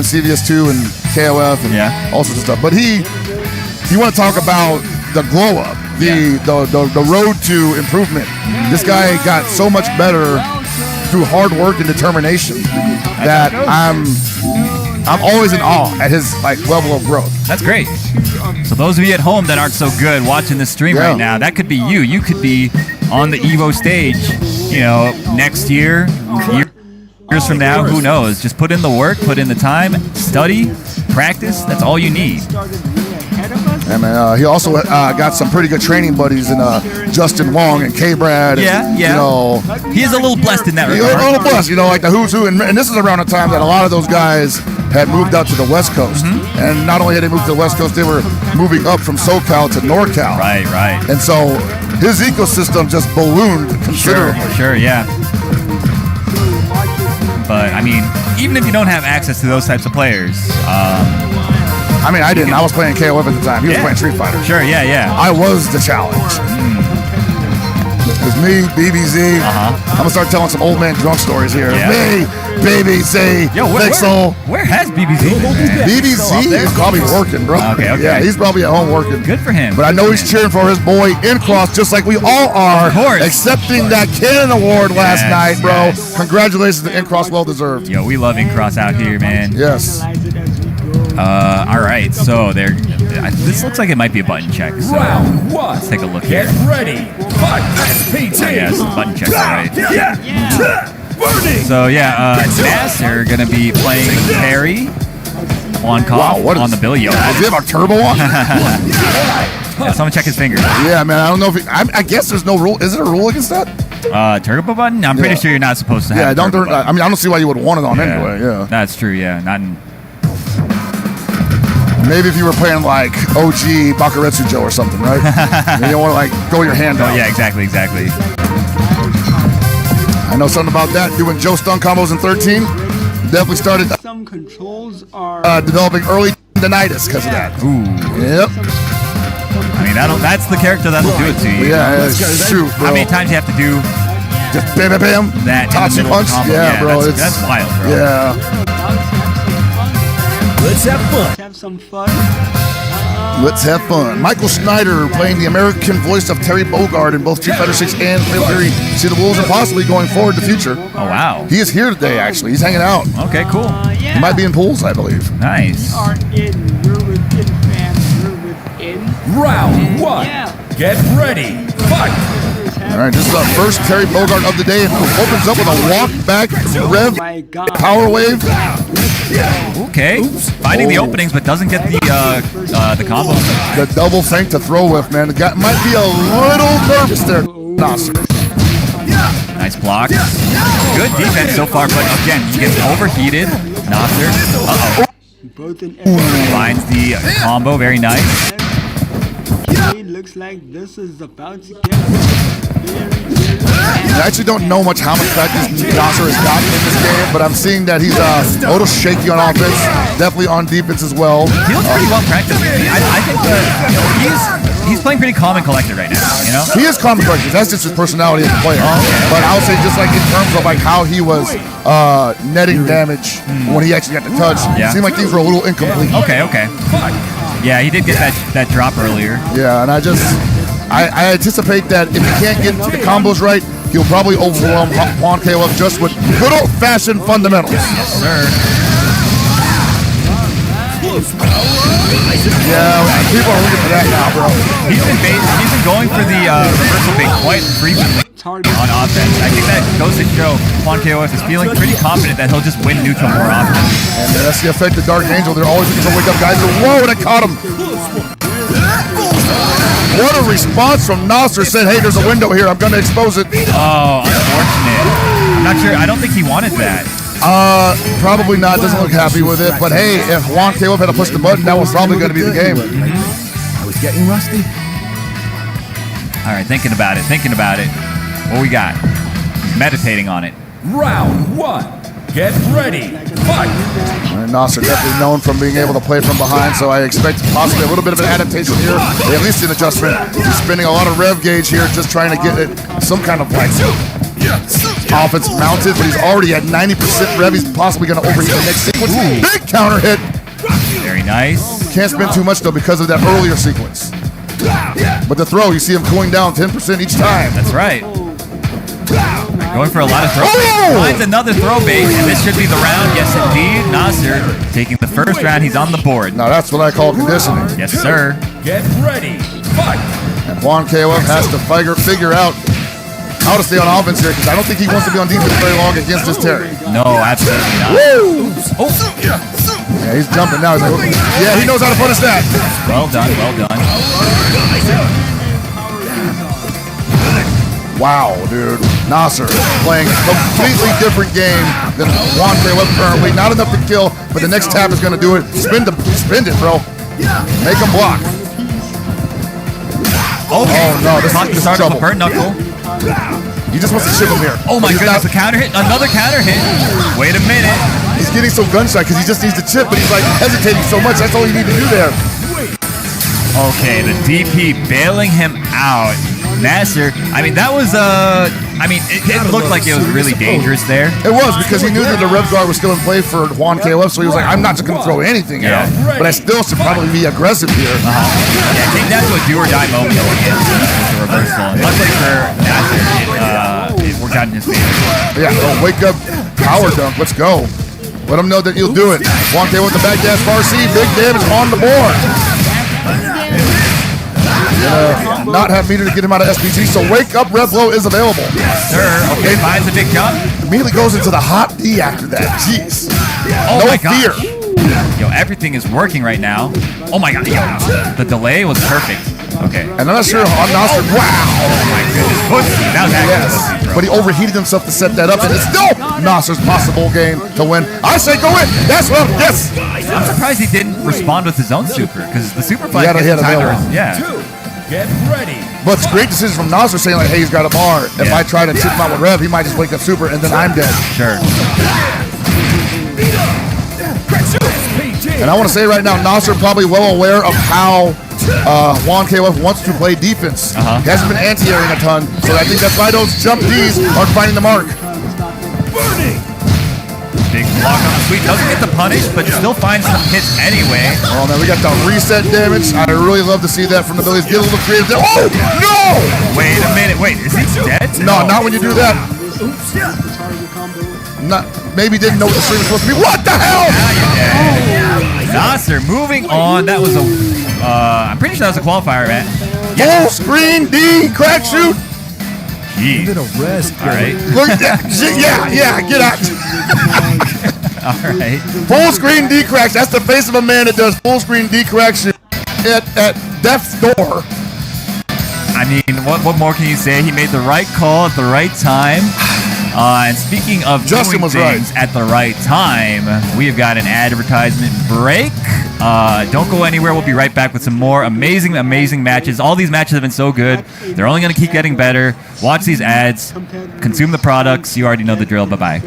in CVS2 and KOF and all sorts of stuff. But you want to talk about the glow up, the road to improvement. This guy got so much better through hard work and determination that I'm always in awe at his level of growth. That's great. So those of you at home that aren't so good watching this stream right now, that could be you. You could be on the Evo stage, next year, years from now, who knows? Just put in the work, put in the time, study, practice. That's all you need. Yeah, man. He also got some pretty good training buddies in Justin Wong and K-Brad. He is a little blessed in that regard. A little blessed, like the who's who. And this is around the time that a lot of those guys had moved out to the West Coast. And not only had they moved to the West Coast, they were moving up from SoCal to NorCal. Right. And so his ecosystem just ballooned considerably. Sure, yeah. But, I mean, even if you don't have access to those types of players... I mean, I didn't. I was playing KOF at the time. He was playing Street Fighter. Sure, yeah. I was the challenge. It was me, BBZ. I'm going to start telling some old man drunk stories here. Me, BBZ, Big Soul. Where has BBZ been, man? BBZ is probably working, bro. Okay. Yeah, he's probably at home working. Good for him. But I know he's cheering for his boy Incross, just like we all are. Of course. Accepting that Cannon Award last night, bro. Congratulations to Incross, well deserved. Yo, we love Incross out here, man. Yes. All right, so this looks like it might be a button check. So let's take a look here. Get ready. Fight SPT. It's a button check, all right. So Nasser gonna be playing Perry on on the Billy. Does he have a turbo on? Someone check his fingers. Yeah, man. I don't know if I guess there's no rule. Is there a rule against that? Turbo button? I'm pretty sure you're not supposed to have. I don't see why you would want it on anyway. Yeah, that's true. Yeah, not in. Maybe if you were playing like OG Bakuretsu Joe or something, right? You don't want to throw your hand out. Yeah, exactly. I know something about that. Doing Joe stun combos in 13. Definitely started. Some controls are developing early tendinitis because of that. Ooh. Yep. I mean, that's the character that'll do it to you. Yeah, shoot, bro. How many times do you have to do? Just bam. That Tatsu punch. Yeah, bro. That's wild, bro. Yeah. Let's have fun. have some fun. Let's have fun. Michael Schneider playing the American voice of Terry Bogard in both Street Fighter 6 and Fatal Fury See the Wolves and possibly going forward in the future. Oh, wow. He is here today, actually. He's hanging out. Okay, cool. He might be in pools, I believe. Nice. We're within, fans. We're within. Round one. Get ready. Fight. All right, this is our first Terry Bogard of the day. It opens up with a walk back rev power wave. Okay. Finding the openings, but doesn't get the combo. The double feint to throw with, man. The guy might be a little nervous there. Nice block. Good defense so far, but again, he gets overheated. Nasser. Finds the combo. Very nice. Looks like this is about to get I actually don't know much how much practice Nasser has gotten in this game, but I'm seeing that he's a little shaky on offense, definitely on defense as well. He looks pretty well practiced. I think he's playing pretty calm and collected right now. He is calm and collected. That's just his personality as a player. But I would say just in terms of how he was netting damage when he actually got the touch, it seemed like things were a little incomplete. Okay. Yeah, he did get that drop earlier. Yeah, and I anticipate that if he can't get the combos right, he'll probably overwhelm Juan KOF just with good old-fashioned fundamentals. Yes, sir. Yeah, people are looking for that now, bro. He's been going for the reversal bait quite frequently on offense. I think that goes to show Juan KOF is feeling pretty confident that he'll just win neutral more often. And that's the effect of Dark Angel. They're always looking for wake-up guys. Whoa, that caught him. What a response from Nasser. Said, hey, there's a window here. I'm going to expose it. Oh, unfortunate. I'm not sure. I don't think he wanted that. Probably not. Doesn't look happy with it. But hey, if Juan KOF had to push the button, that was probably going to be the game. I was getting rusty. All right, thinking about it. What we got? Meditating on it. Round one. Get ready. Fight. Nasser definitely known from being able to play from behind, so I expect possibly a little bit of an adaptation here, at least an adjustment. He's spinning a lot of rev gauge here, just trying to get it some kind of offense mounted, but he's already at 90% rev. He's possibly going to overheat the next sequence. Big counter hit. Very nice. Can't spend too much, though, because of that earlier sequence. But the throw, you see him cooling down 10% each time. That's right. Going for a lot of throw baits. Finds another throw bait, and this should be the round. Yes, indeed. Nasser taking the first round. He's on the board. Now, that's what I call conditioning. Yes, sir. Get ready. Fight. And Juan KOF has to figure out how to stay on offense here, because I don't think he wants to be on defense very long against this Terry. No, absolutely not. Woo! Yeah, he's jumping now. He's like, yeah, he knows how to punish that. Well done, well done. Wow, dude. Nasser playing a completely different game than Juan KOF currently. Not enough to kill, but the next tap is going to do it. Spin it, bro. Make him block. Okay. Oh, no, this is Start of trouble. a burnt knuckle. He just wants to chip him here. Oh my goodness, a counter hit. Another counter hit. Wait a minute. He's getting so gun-shy because he just needs to chip, but he's like hesitating so much. That's all you need to do there. Okay, the DP bailing him out. Nasser, I mean, that was, it looked like it was really dangerous there. It was, because he knew that the rev guard was still in play for Juan KOF, so he was like, I'm not just going to throw anything out, but I still should probably be aggressive here. Yeah, I think that's what do or die moment with the reversal. And luckily for Nasser, it worked out in his favor. Yeah, wake up, power dunk, let's go. Let him know that you'll do it. Juan KOF with the back dash Farsi, big damage on the board. Not have meter to get him out of SPG, so wake up rev blow is available. Yes, sir. Okay, finds a big jump. Immediately goes into the hot D after that. Jeez. Oh no my God. fear. Yo, everything is working right now. Oh my God. Yo, the delay was perfect. Okay. And I'm not sure on Nasser. Wow. Oh my goodness. Pussy. That was actually pussy, bro. But he overheated himself to set that up, and it's still Nasser's possible game to win. I say go in. That's what. Yes. I'm surprised he didn't respond with his own super, because the super fight He had gets time to available. yeah. Get ready. But it's a great decision from Nasser saying like, hey, he's got a bar. If I try to tip him out with rev, he might just wake up super, and then I'm dead. Sure. And I want to say right now, Nasser probably well aware of how Juan KOF wants to play defense. He hasn't been anti-airing a ton, so I think that's why those jump Ds are finding the mark. Big block on the sweep. Doesn't get the punish, but still finds some hits anyway. Oh man, we got the reset damage. I really love to see that from the Billies. Get a little creative there. Oh no! Wait a minute. Wait, is he dead? No, not when you do that. Not, maybe didn't know what the stream was supposed to be. What the hell? Now you're dead. Nasser, moving on. That was a, I'm pretty sure that was a qualifier, man. Full screen D crack shoot. Jeez. All right. Look at that. Yeah, get out. All right. Full screen D cracks. That's the face of a man that does full screen D crack shoot at death's door. I mean, what more can you say? He made the right call at the right time. And speaking of Justin doing was things at the right time, we have got an advertisement break. Don't go anywhere. We'll be right back with some more amazing matches. All these matches have been so good. They're only going to keep getting better. Watch these ads. Consume the products. You already know the drill. Bye-bye.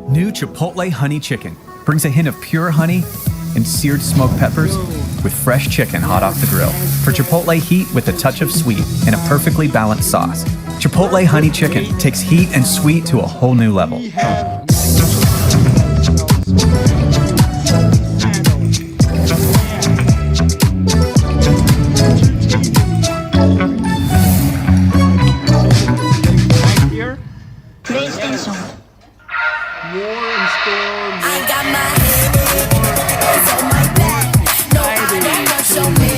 New Chipotle Honey Chicken brings a hint of pure honey and seared smoked peppers with fresh chicken hot off the grill. For Chipotle heat with a touch of sweet and a perfectly balanced sauce. Chipotle Honey Chicken takes heat and sweet to a whole new level. I got my hands on my back. No, I don't show me.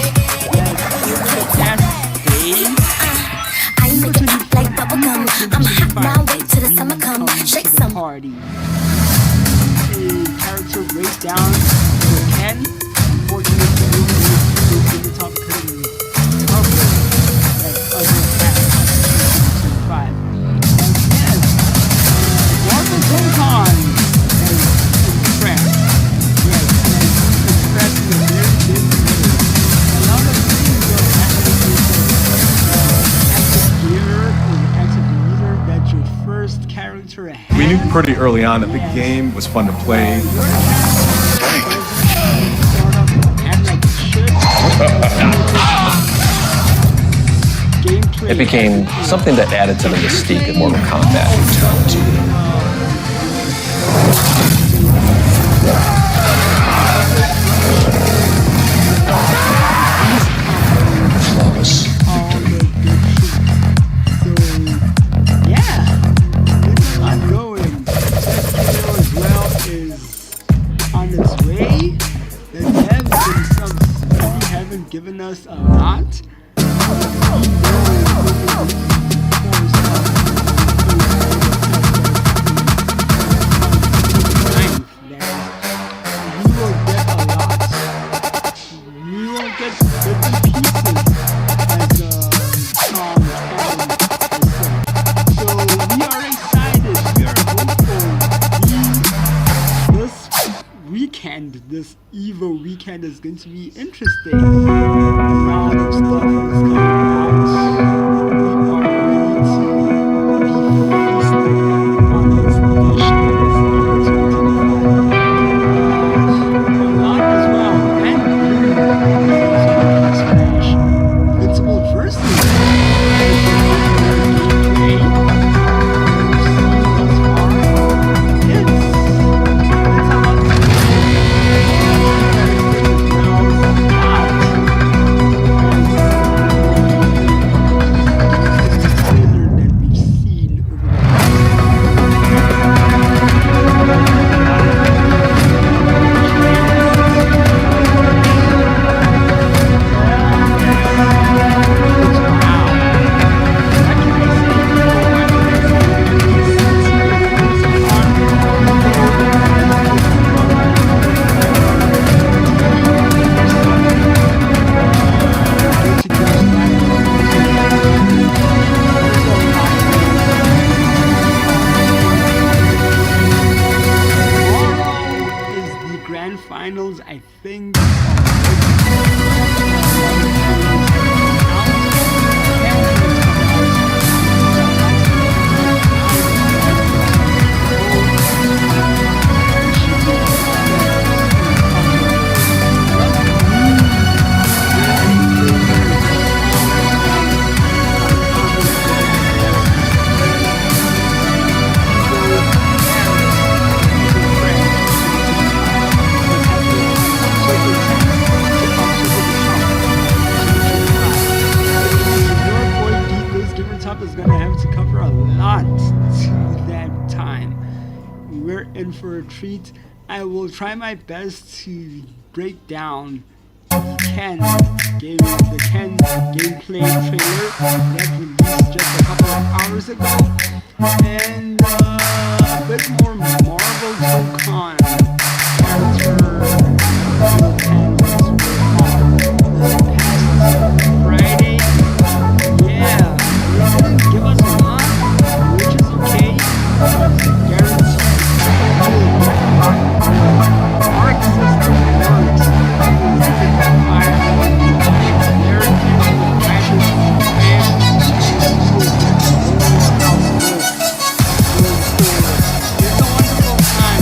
I make it pop like bubblegum. I'm hot now, wait till the summer come. Shake some. Party. The character race down to 10. Unfortunately, in the top curtain. We knew pretty early on that the game was fun to play. Game it became something that added to the mystique of Mortal Kombat. Given us a lot. We will get different pieces as so we are excited. We are hopeful. This Evo weekend is going to be interesting. A lot of stuff is coming out. We are ready to be feasting on this dish that is Evo 2025. A lot as well. And Smash. Invincible versus finals, I think. Is gonna have to cover a lot to that time. We're in for a treat. I will try my best to break down the Ken gameplay trailer that released just a couple of hours ago, and a bit more Marvel Dokkan character this past Friday. Yeah. Give us a lot, which is okay, guaranteed arc system works. It's a wonderful time.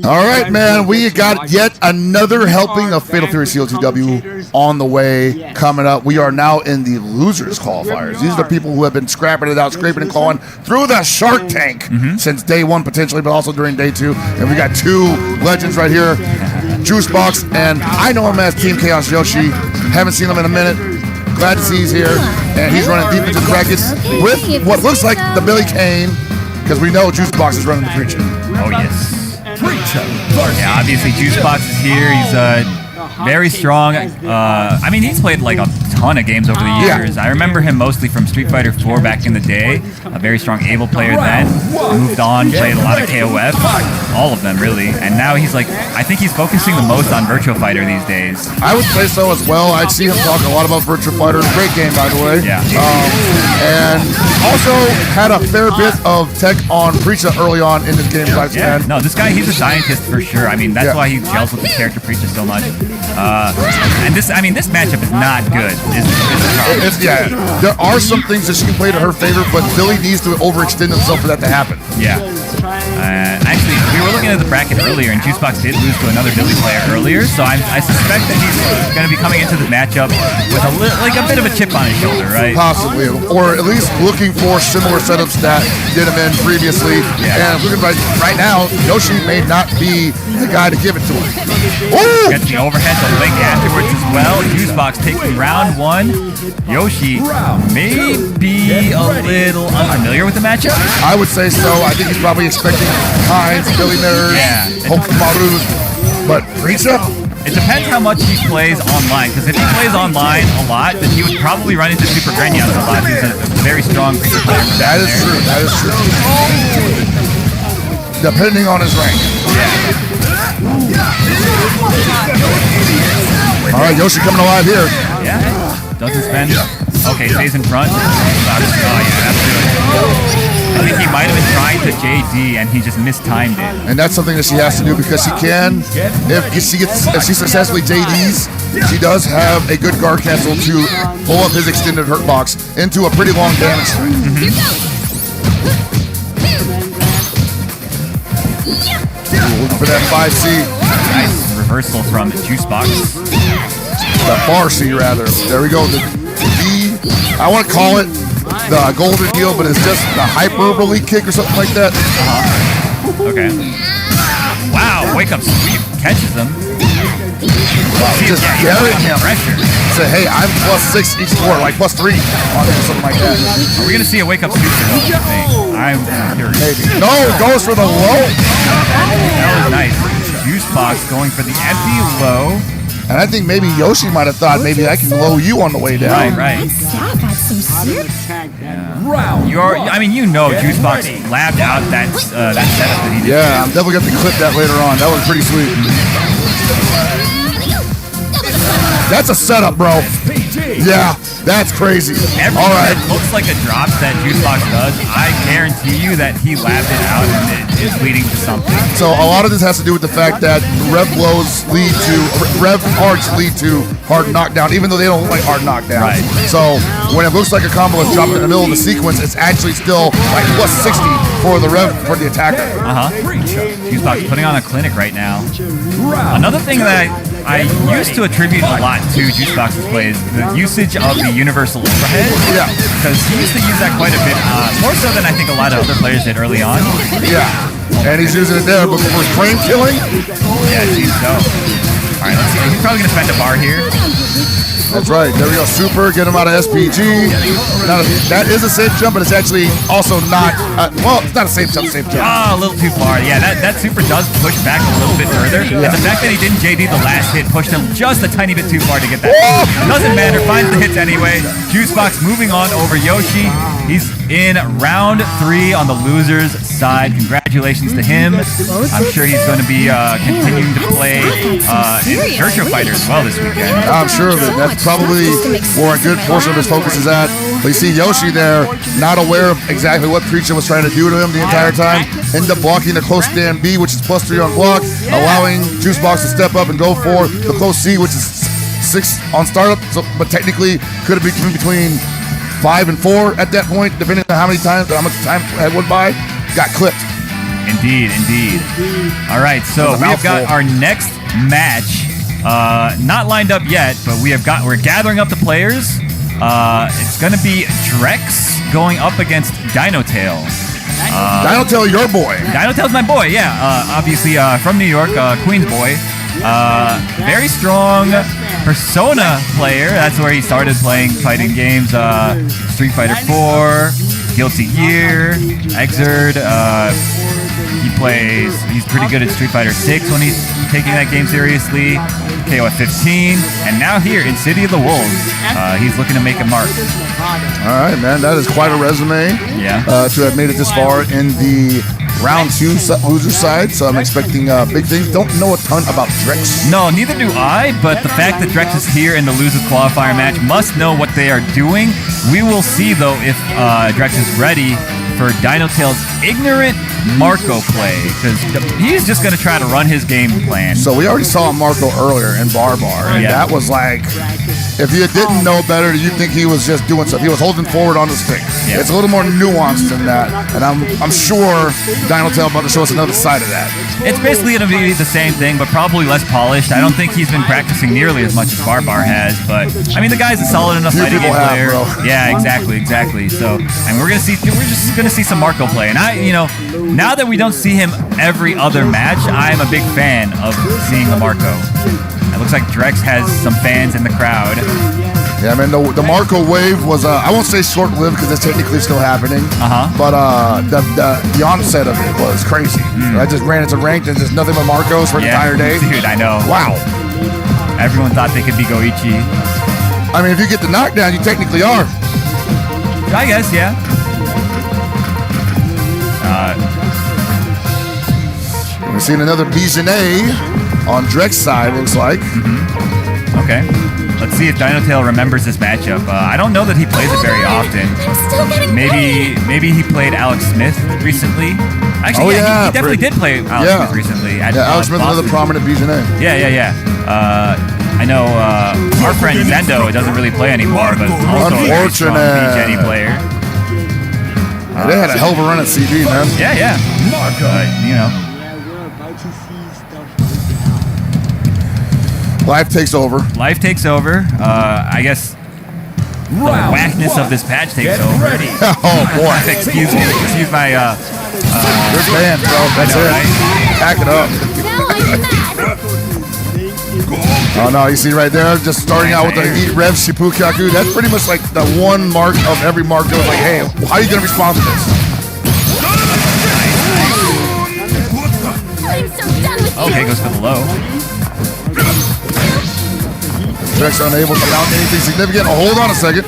All right, man. We got yet another helping of Fatal Fury CotW on the way coming up. We are now in the losers qualifiers. These are the people who have been scrapping it out, scraping and clawing through the Shark Tank since day one, potentially, but also during day two. And we got two legends right here, Juicebox, and I know him as Team Chaos Yoshi. Haven't seen him in a minute. Glad to see he's here. And he's running deep into the brackets with what looks like the Billy Kane, because we know Juicebox is running the Preacher. Oh, yes. Yeah, obviously Juicebox is here. He's very strong. I mean, he's played like a ton of games over the years. I remember him mostly from Street Fighter 4 back in the day. A very strong Able player then. Moved on, played a lot of KOF. All of them, really. And now he's like, I think he's focusing the most on Virtua Fighter these days. I would say so as well. I'd see him talk a lot about Virtua Fighter. Great game, by the way. Yeah. And also had a fair bit of tech on Preacha early on in this game. Yeah. No, this guy, he's a scientist for sure. I mean, that's why he gels with his character Preacha so much. And this, I mean, this matchup is not good. There are some things that she can play to her favor, but Billy needs to overextend himself for that to happen. Yeah. Actually, we were looking at the bracket earlier, and Juicebox did lose to another Billy player earlier, so I suspect that he's going to be coming into the matchup with a bit of a chip on his shoulder, right? Possibly, or at least looking for similar setups that did him in previously. Yeah. And looking right now, Yoshi may not be the guy to give it to him. Ooh! Gets the overhead to Link afterwards as well. Juicebox taking round one. Yoshi may be a little unfamiliar with the matchup. I would say so. I think he's probably expecting Hines, Billy Mirrors, Hokumaru, but Preacha? It depends how much he plays online, because if he plays online a lot, then he would probably run into Super Grenyas a lot. He's a very strong Preacha player. That is true. That is true. Depending on his rank. All right, Yoshi coming alive here. Yeah. Doesn't spend. Okay, stays in front. Oh, yeah, absolutely. I think he might have been trying to JD and he just mistimed it. And that's something that she has to do because she can, if she successfully JDs, she does have a good guard cancel to pull up his extended hurt box into a pretty long damage string. Looking for that 5C. Nice reversal from Juicebox. The far C rather. There we go. The D, I want to call it the golden heel, but it's just the hyperbole kick or something like that. Okay. Wow, wake up sweep catches him. Just carrying him. Pressure. Say, hey, I'm +6 each score, like +3 on him or something like that. Are we gonna see a wake up sweep? I'm curious. Maybe. No, it goes for the low. That was nice. Juicebox going for the empty low. And I think maybe Yoshi might have thought maybe I can low you on the way down. Right. I mean, you know, Juicebox labbed out that setup that he did. Yeah, I'm definitely going to clip that later on. That was pretty sweet. That's a setup, bro. Yeah, that's crazy. Everything that looks like a drop that Juicebox does, I guarantee you that he labbed it out and it is leading to something. So a lot of this has to do with the fact that rev arts lead to hard knockdown, even though they don't look like hard knockdown. Right. So when it looks like a combo is dropping in the middle of the sequence, it's actually still like +60 for the attacker. Juicebox putting on a clinic right now. Another thing that I used to attribute a lot to Juicebox's plays, the usage of the universal overhead. Yeah. Because he used to use that quite a bit, more so than I think a lot of other players did early on. Yeah. And he's using it there, but for frame killing? Yeah, geez, so. All right, let's see. He's probably going to spend a bar here. That's right. There we go. Super. Get him out of SPG. Now, that is a safe jump, but it's actually also not. Well, it's not a safe jump. Safe jump. A little too far. Yeah, that super does push back a little bit further. Yeah. And the fact that he didn't JD the last hit pushed him just a tiny bit too far to get that. Doesn't matter. Finds the hits anyway. Juicebox moving on over Yoshi. He's in round 3 on the loser's side. Congratulations to him. I'm sure he's going to be continuing to play in Virtua Fighter as well this weekend. I'm sure of it. That's probably where a good portion of his focus is at. But you see Yoshi there, not aware of exactly what Preacha was trying to do to him the entire time. End up blocking the close stand B, which is +3 on block, allowing Juicebox to step up and go for the close C, which is 6 on startup. So, but technically could have been between 5 and 4 at that point, depending on how much time had went by. Got clipped. Indeed. All right, so we've got our next match. Not lined up yet, but we're gathering up the players. It's gonna be Drex going up against Dinotail. Dinotail, your boy. Dinotail's my boy, yeah. Obviously from New York, Queens boy. Very strong Persona player. That's where he started playing fighting games. Street Fighter 4, Guilty Gear, Exerd. He's pretty good at Street Fighter 6 when he's taking that game seriously. KOF 15, and now here in City of the Wolves, he's looking to make a mark. All right, man, that is quite a resume. Yeah. To have made it this far in the round 2 loser side, so I'm expecting big things. Don't know a ton about Drex. No, neither do I, but the fact that Drex is here in the losers qualifier match must know what they are doing. We will see, though, if Drex is ready for Dinotail's ignorant Marco play, because he's just going to try to run his game plan. So we already saw Marco earlier in Bar, and that was like, if you didn't know better, you'd think he was just doing stuff. He was holding forward on the stick. Yeah. It's a little more nuanced than that, and I'm sure Dinotail about to show us another side of that. It's basically going to be the same thing, but probably less polished. I don't think he's been practicing nearly as much as Bar has, but I mean, the guy's a solid enough fighting game player. Bro. Yeah, exactly. So, and we're just going to see some Marco play, and now that we don't see him every other match, I'm a big fan of seeing the Marco. It looks like Drex has some fans in the crowd. Yeah, man, the Marco wave was, I won't say short-lived because it's technically still happening, but the onset of it was crazy. I just ran into ranked and just nothing but Marcos for the entire day. Dude, I know. Wow. Everyone thought they could be Goichi. I mean, if you get the knockdown, you technically are. I guess, yeah. We're seeing another Bijanet on Drek's side, looks like. Okay. Let's see if Dinotail remembers this matchup. I don't know that he plays it very often. Maybe he played Alex Smith recently. Actually, he definitely did play Alex Smith recently. Alex Smith, another prominent Bijanet. Yeah. I know our friend Zendo doesn't really play anymore, but also a very strong BJN player. They had a hell of a run at CD, man. Yeah. We're about to see stuff like that. Life takes over. Life takes over. I guess the whackness of this patch takes over. Ready. Oh, boy. Excuse my Good band, bro. That's it. Right? Pack it up. Oh, no, you see right there, just starting out with the Eat Rev Shippukyaku. That's pretty much like the one mark of every mark that was like, hey, how are you going to respond to this? Okay, goes for the low. Drex unable to mount anything significant. Oh, hold on a second.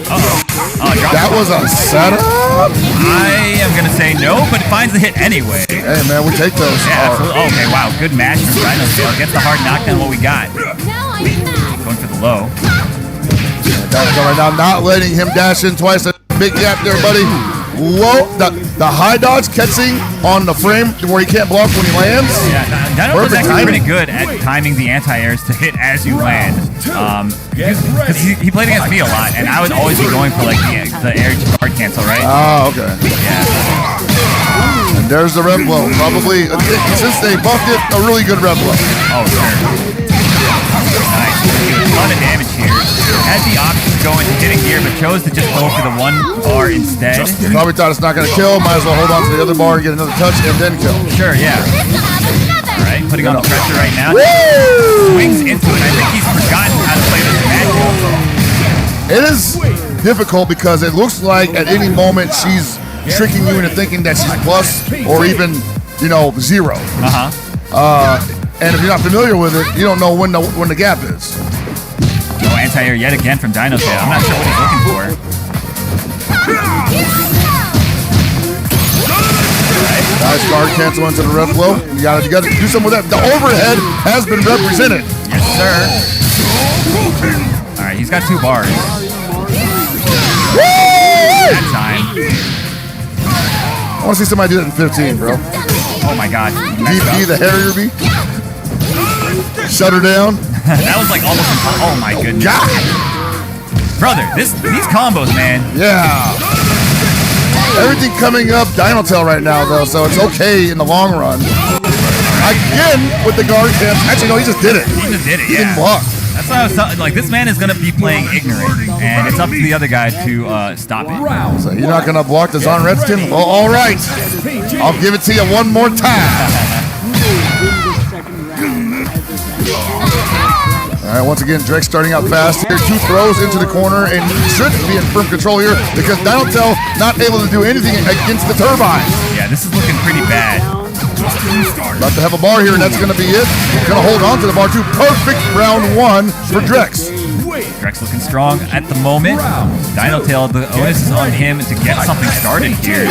That was a setup? I am going to say no, but it finds the hit anyway. Hey, man, we take those. Yeah, absolutely. Okay, wow, good match from Dinotail. Gets the hard knockdown, what we got. Going for the low. Dinotail right now not letting him dash in twice. A big gap there, buddy. Whoa, the high dodge catching on the frame where he can't block when he lands. Yeah, Dinotail's actually pretty good at timing the anti-airs to hit as you land. Because he played against me a lot, and I would always be going for like the air guard cancel, right? Oh, okay. Yeah. And there's the red blow. Probably, since they buffed it, a really good red blow. Oh, sure. Nice. A lot of damage here. Had the option to go into hitting gear, but chose to just go for the one bar instead. Probably thought it's not going to kill. Might as well hold on to the other bar and get another touch and then kill. Sure, yeah. All right, putting on the pressure right now. Swings into it. I think he's forgotten how to play this matchup. It is difficult because it looks like at any moment she's tricking you into thinking that she's plus or even, zero. And if you're not familiar with it, you don't know when the gap is. No anti-air yet again from Dinotail. I'm not sure what he's looking for. Nice guard cancel into the ref blow. You gotta do something with that. The overhead has been represented. Yes, sir. All right, he's got 2 bars. That time. I want to see somebody do that in 15, bro. Oh my God. DP, the Harrier B. Shut her down. That was like almost impossible. Oh my goodness. God. Brother, these combos, man. Yeah. Everything coming up Dinotail right now, though, so it's okay in the long run. Again, with the guard camp. Actually, no, he just did it. He just did it, He didn't block. That's what I was telling. Like, this man is going to be playing ignorant, and it's up to the other guy to stop it. So you're not going to block the Zon Redskin? Well, all right. I'll give it to you one more time. All right, once again, Drex starting out fast here. 2 throws into the corner, and should be in firm control here because Dinotail not able to do anything against the turbine. Yeah, this is looking pretty bad. About to have a bar here, and that's going to be it. Going to hold on to the bar, too. Perfect round 1 for Drex. Drex looking strong at the moment. Dino Tail, the onus is on him to get something started here.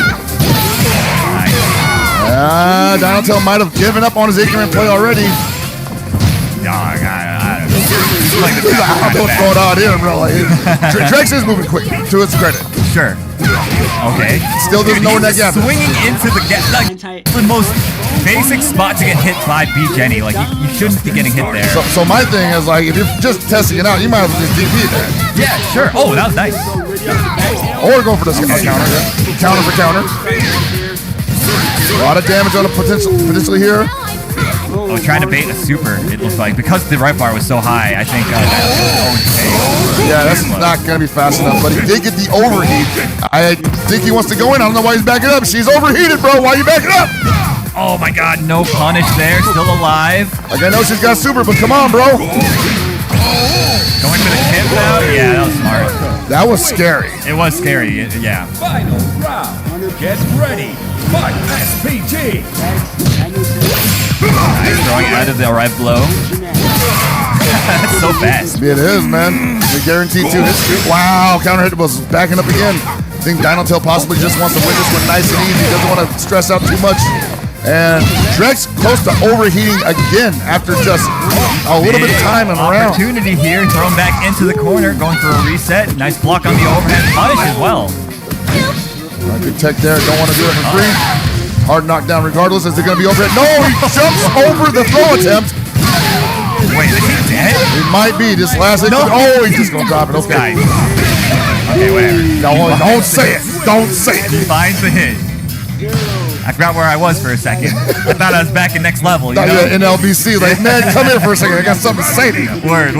Nice. Dino Tail might have given up on his ignorant play already. No, I don't know. He's like, I don't know what's going on here, bro. Drex is moving quick, to his credit. Sure. Okay. Still doesn't know where that gap is. Swinging into the gap, like the most basic spot to get hit by B Jenny. Like you shouldn't be getting hit there. So my thing is like, if you're just testing it out, you might as well just DP that. Yeah, sure. Oh, that was nice. Or go for the counter. Yeah. Counter for counter. A lot of damage on the potentially here. Oh, trying to bait a super, it looks like. Because the right bar was so high, I think yeah, that's not going to be fast enough. But he did get the overheat. I think he wants to go in. I don't know why he's backing up. She's overheated, bro. Why are you backing up? Oh, my God. No punish there. Still alive. Like, I know she's got super, but come on, bro. Going for the tip now? Yeah, that was smart. That was scary. It was scary, yeah. Final round. Get ready. Fight SPG. Nice, throwing out of the arrive blow. That's so fast. It is, man. The guaranteed 2 hits. Wow, counter hit was backing up again. I think Dino Tail possibly just wants to win this one nice and easy. Doesn't want to stress out too much. And Drex close to overheating again after just a little bit of time in the round. Opportunity here, thrown back into the corner, going for a reset. Nice block on the overhead punish as well. Good tech there. Don't want to do it for free. Hard knockdown regardless. Is it going to be overhead? No, he jumps over the throw attempt. Wait, is he dead? He might be. This last hit. No. Oh, he's just going to drop it. Okay. Okay, whatever. Don't say it. Don't say it. He finds the hit. I forgot where I was for a second. I thought I was back in next level, you know? In LBC. Like, man, come here for a second. I got something to say to you. Word.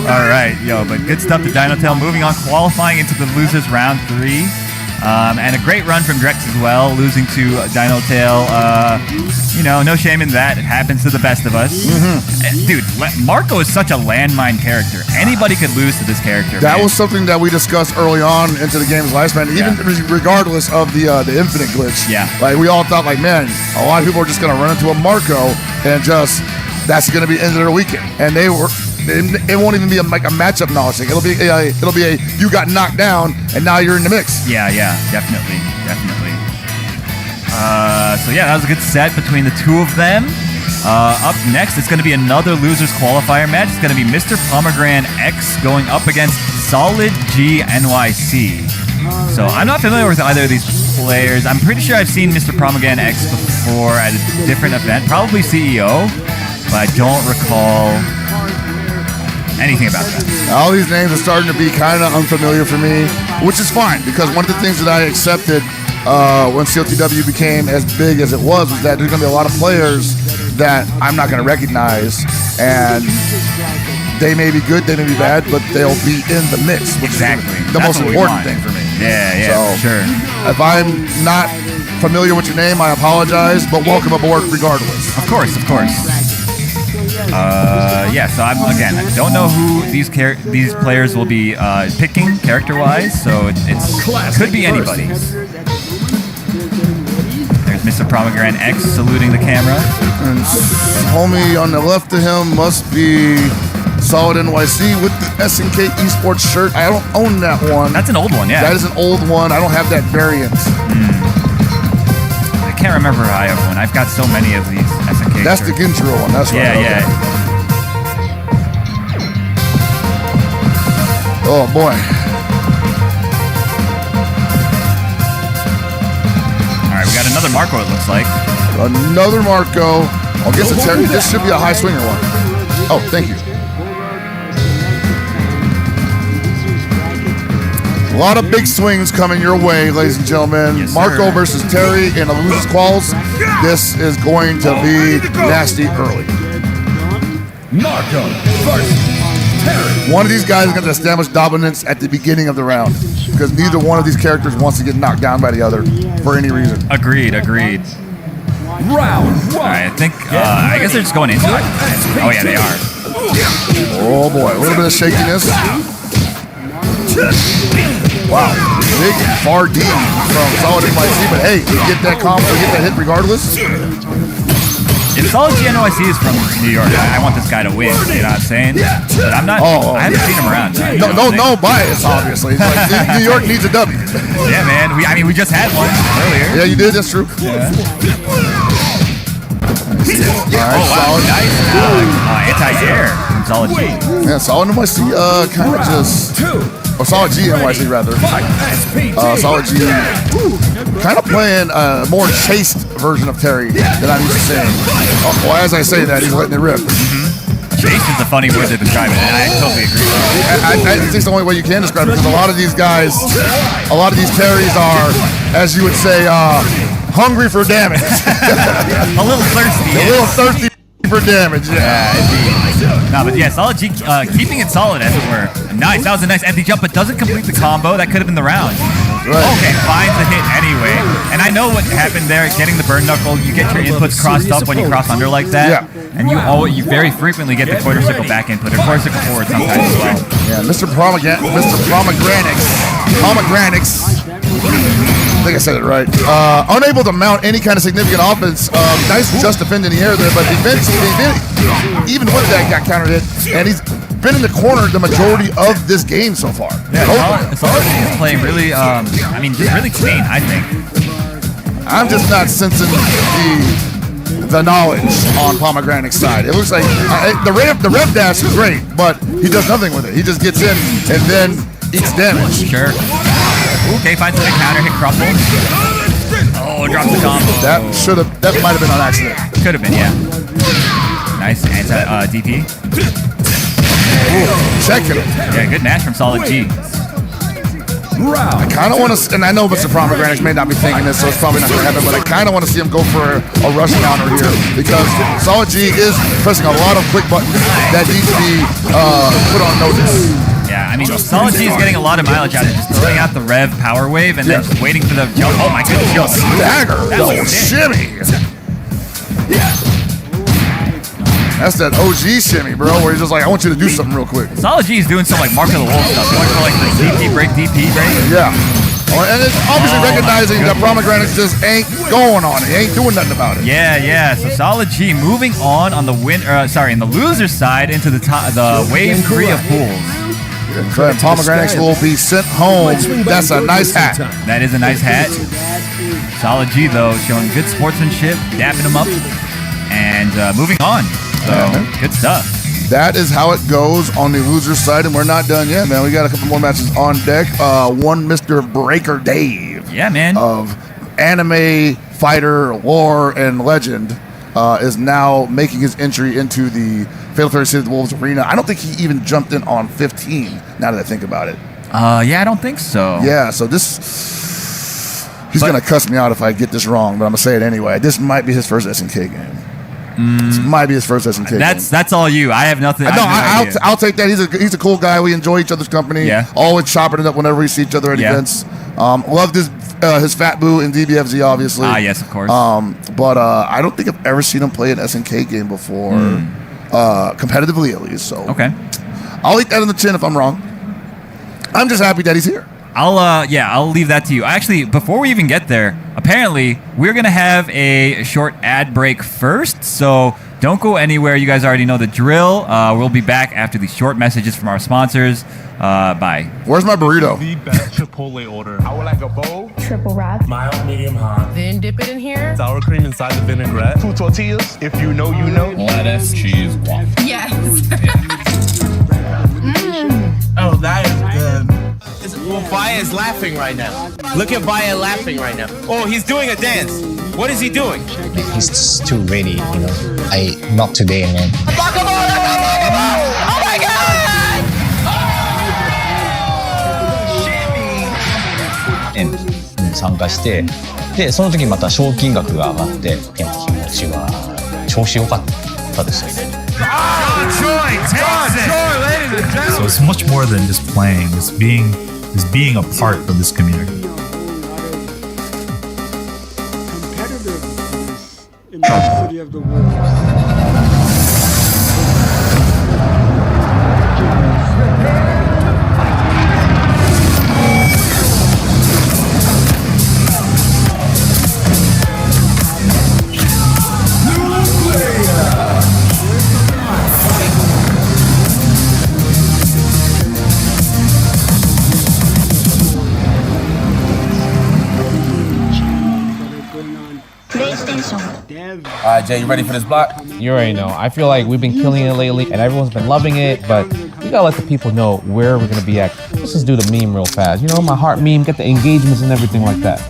All right, yo, but good stuff to Dino Tail. Moving on, qualifying into the losers round 3. And a great run from Drex as well, losing to Dino Tail. No shame in that. It happens to the best of us. Dude, Marco is such a landmine character. Anybody could lose to this character. That was something that we discussed early on into the game's lifespan, even regardless of the infinite glitch. Yeah. Like, we all thought, like, man, a lot of people are just going to run into a Marco and just, that's going to be the end of their weekend. And they were... It won't even be a matchup knowledge thing. It'll be a you got knocked down and now you're in the mix. Yeah, definitely. So yeah, that was a good set between the two of them. Up next, it's going to be another losers qualifier match. It's going to be Mr. Pomegranate X going up against Solid G NYC. So I'm not familiar with either of these players. I'm pretty sure I've seen Mr. Pomegranate X before at a different event, probably CEO, but I don't recall anything about that. All these names are starting to be kind of unfamiliar for me, which is fine, because one of the things that I accepted when CotW became as big as it was that there's going to be a lot of players that I'm not going to recognize, and they may be good, they may be bad, but they'll be in the mix, which is the most important thing for me. Yeah, so, sure. If I'm not familiar with your name, I apologize, but welcome aboard regardless. Of course. So I don't know who these players will be picking character-wise, so it could be anybody. There's Mr. Pomegranate X saluting the camera. And homie on the left of him must be Solid NYC with the SNK Esports shirt. I don't own that one. That's an old one, yeah. That is an old one. I don't have that variant. I can't remember if I have one. I've got so many of these SNK That's shirts. the Ginchiro one. That's right. Yeah. Oh, boy. All right, we got another Marco, it looks like. Another Marco. I guess this should be a high swinger one. Oh, thank you. A lot of big swings coming your way, ladies and gentlemen. Yes, Marco versus Terry in a losers quals. This is going to be nasty early. Marco versus Terry. One of these guys is going to establish dominance at the beginning of the round, because neither one of these characters wants to get knocked down by the other for any reason. Agreed. Round 1. All right, I think, I guess they're just going into it. Oh, yeah, they are. Oh, boy. A little bit of shakiness. Wow. big far D from Solid NYC, but hey, you get that combo, you get that hit regardless. If Solid G NYC is from New York, I want this guy to win. You know what I'm saying? But I'm not. I haven't seen him around. No bias, obviously. Like, New York needs a W. Yeah, man. We just had one earlier. Yeah, you did. That's true. Yeah. All right, Solid. Nice. Anti-air from Solid G. Yeah, Solid NYC kind of just. Or Solid G NYC rather. Solid G kind of playing a more chaste version of Terry than I'm used to saying. Well, as I say that, he's letting it rip. Chaste is a funny word to describe it, and I totally agree. I think it's the only way you can describe it, because a lot of these guys, a lot of these Terrys are, as you would say, hungry for damage. A little thirsty. A little thirsty for damage, yeah. No, but yeah, Solid G keeping it solid, as it were. Nice, that was a nice empty jump, but doesn't complete the combo. That could have been the round. Right. Okay, finds the hit anyway. And I know what happened there, getting the burn knuckle. You get your inputs crossed up when you cross under like that. Yeah. And you very frequently get the quarter circle back input, or quarter circle forward sometimes as well. Yeah, Mr. Pomegranix. I think I said it right. Unable to mount any kind of significant offense. Nice just defend in the air there, but defense, even with that, got counter hit. And he's been in the corner the majority of this game so far. Yeah, Solid is playing really, just really clean, I think. I'm just not sensing the knowledge on Pomegranix's side. It looks like the rev dash is great, but he does nothing with it. He just gets in and then eats damage. Sure. Okay, finds the counter hit crumple. Oh, drops the combo. That might have been on accident. Could have been, yeah. Nice DP. Checking him. Yeah, good match from Solid G. I kind of want to, and I know Mr. Pomegranix may not be thinking this, so it's probably not going to happen, but I kind of want to see him go for a rush counter here, because Solid G is pressing a lot of quick buttons that need to be put on notice. Yeah, I mean, Solid G is getting a lot of mileage out of just throwing out the rev power wave and then just waiting for the jump. Oh my goodness, yo. Dagger. Oh, shimmy. That's that OG shimmy, bro, where he's just like, I want you to do something real quick. Solid G is doing some like Mark of the Wolf stuff. Going for like the DP break, Yeah. And it's obviously recognizing that Pomegranix just ain't going on it. He ain't doing nothing about it. Yeah. So Solid G moving on the in the loser side into the wave 3 of pools. And Pomegranix will be sent home. That's a nice hat. That is a nice hat. Solid G, though, showing good sportsmanship, dapping him up, and moving on. So, good stuff. That is how it goes on the loser side, and we're not done yet, man. We got a couple more matches on deck. One Mr. Breaker Dave. Yeah, man. Of anime, fighter, lore, and legend is now making his entry into the Fatal Fury City of the Wolves arena. I don't think he even jumped in on 15, now that I think about it. Yeah, I don't think so. Yeah, so he's going to cuss me out if I get this wrong, but I'm going to say it anyway. This might be his first SNK game. This might be his first SNK game. That's all you. I have nothing. I'll take that. He's a cool guy. We enjoy each other's company. Yeah. Always chopping it up whenever we see each other at events. Loved his Fat Boo in DBFZ, obviously. Yes, of course. But I don't think I've ever seen him play an SNK game before, competitively at least. So okay, I'll eat that in the chin if I'm wrong. I'm just happy that he's here. I'll leave that to you. Actually, before we even get there, apparently we're gonna have a short ad break first, so don't go anywhere. You guys already know the drill. We'll be back after these short messages from our sponsors. Bye. Where's my burrito? The best Chipotle order. I would like a bowl. Triple wrap. Mild, medium, hot. Then dip it in here. Sour cream inside the vinaigrette. 2 tortillas. If you know, you know. Lettuce, cheese, waffle. Yes. Oh, that is good. Well, Baya is laughing right now. Look at Baya laughing right now. Oh, he's doing a dance. What is he doing? He's too ready, you know. Not today, man. Oh my God! 参加して、でその時また賞金額が上がって、気持ちは調子良かったですよね。So it's much more than just playing. It's being a part of this community. Competitiveness in the city of the wolves. Alright, Jay, you ready for this block? You already know. I feel like we've been killing it lately, and everyone's been loving it, but we gotta let the people know where we're gonna be at. Let's just do the meme real fast. You know, my heart meme, get the engagements and everything like that.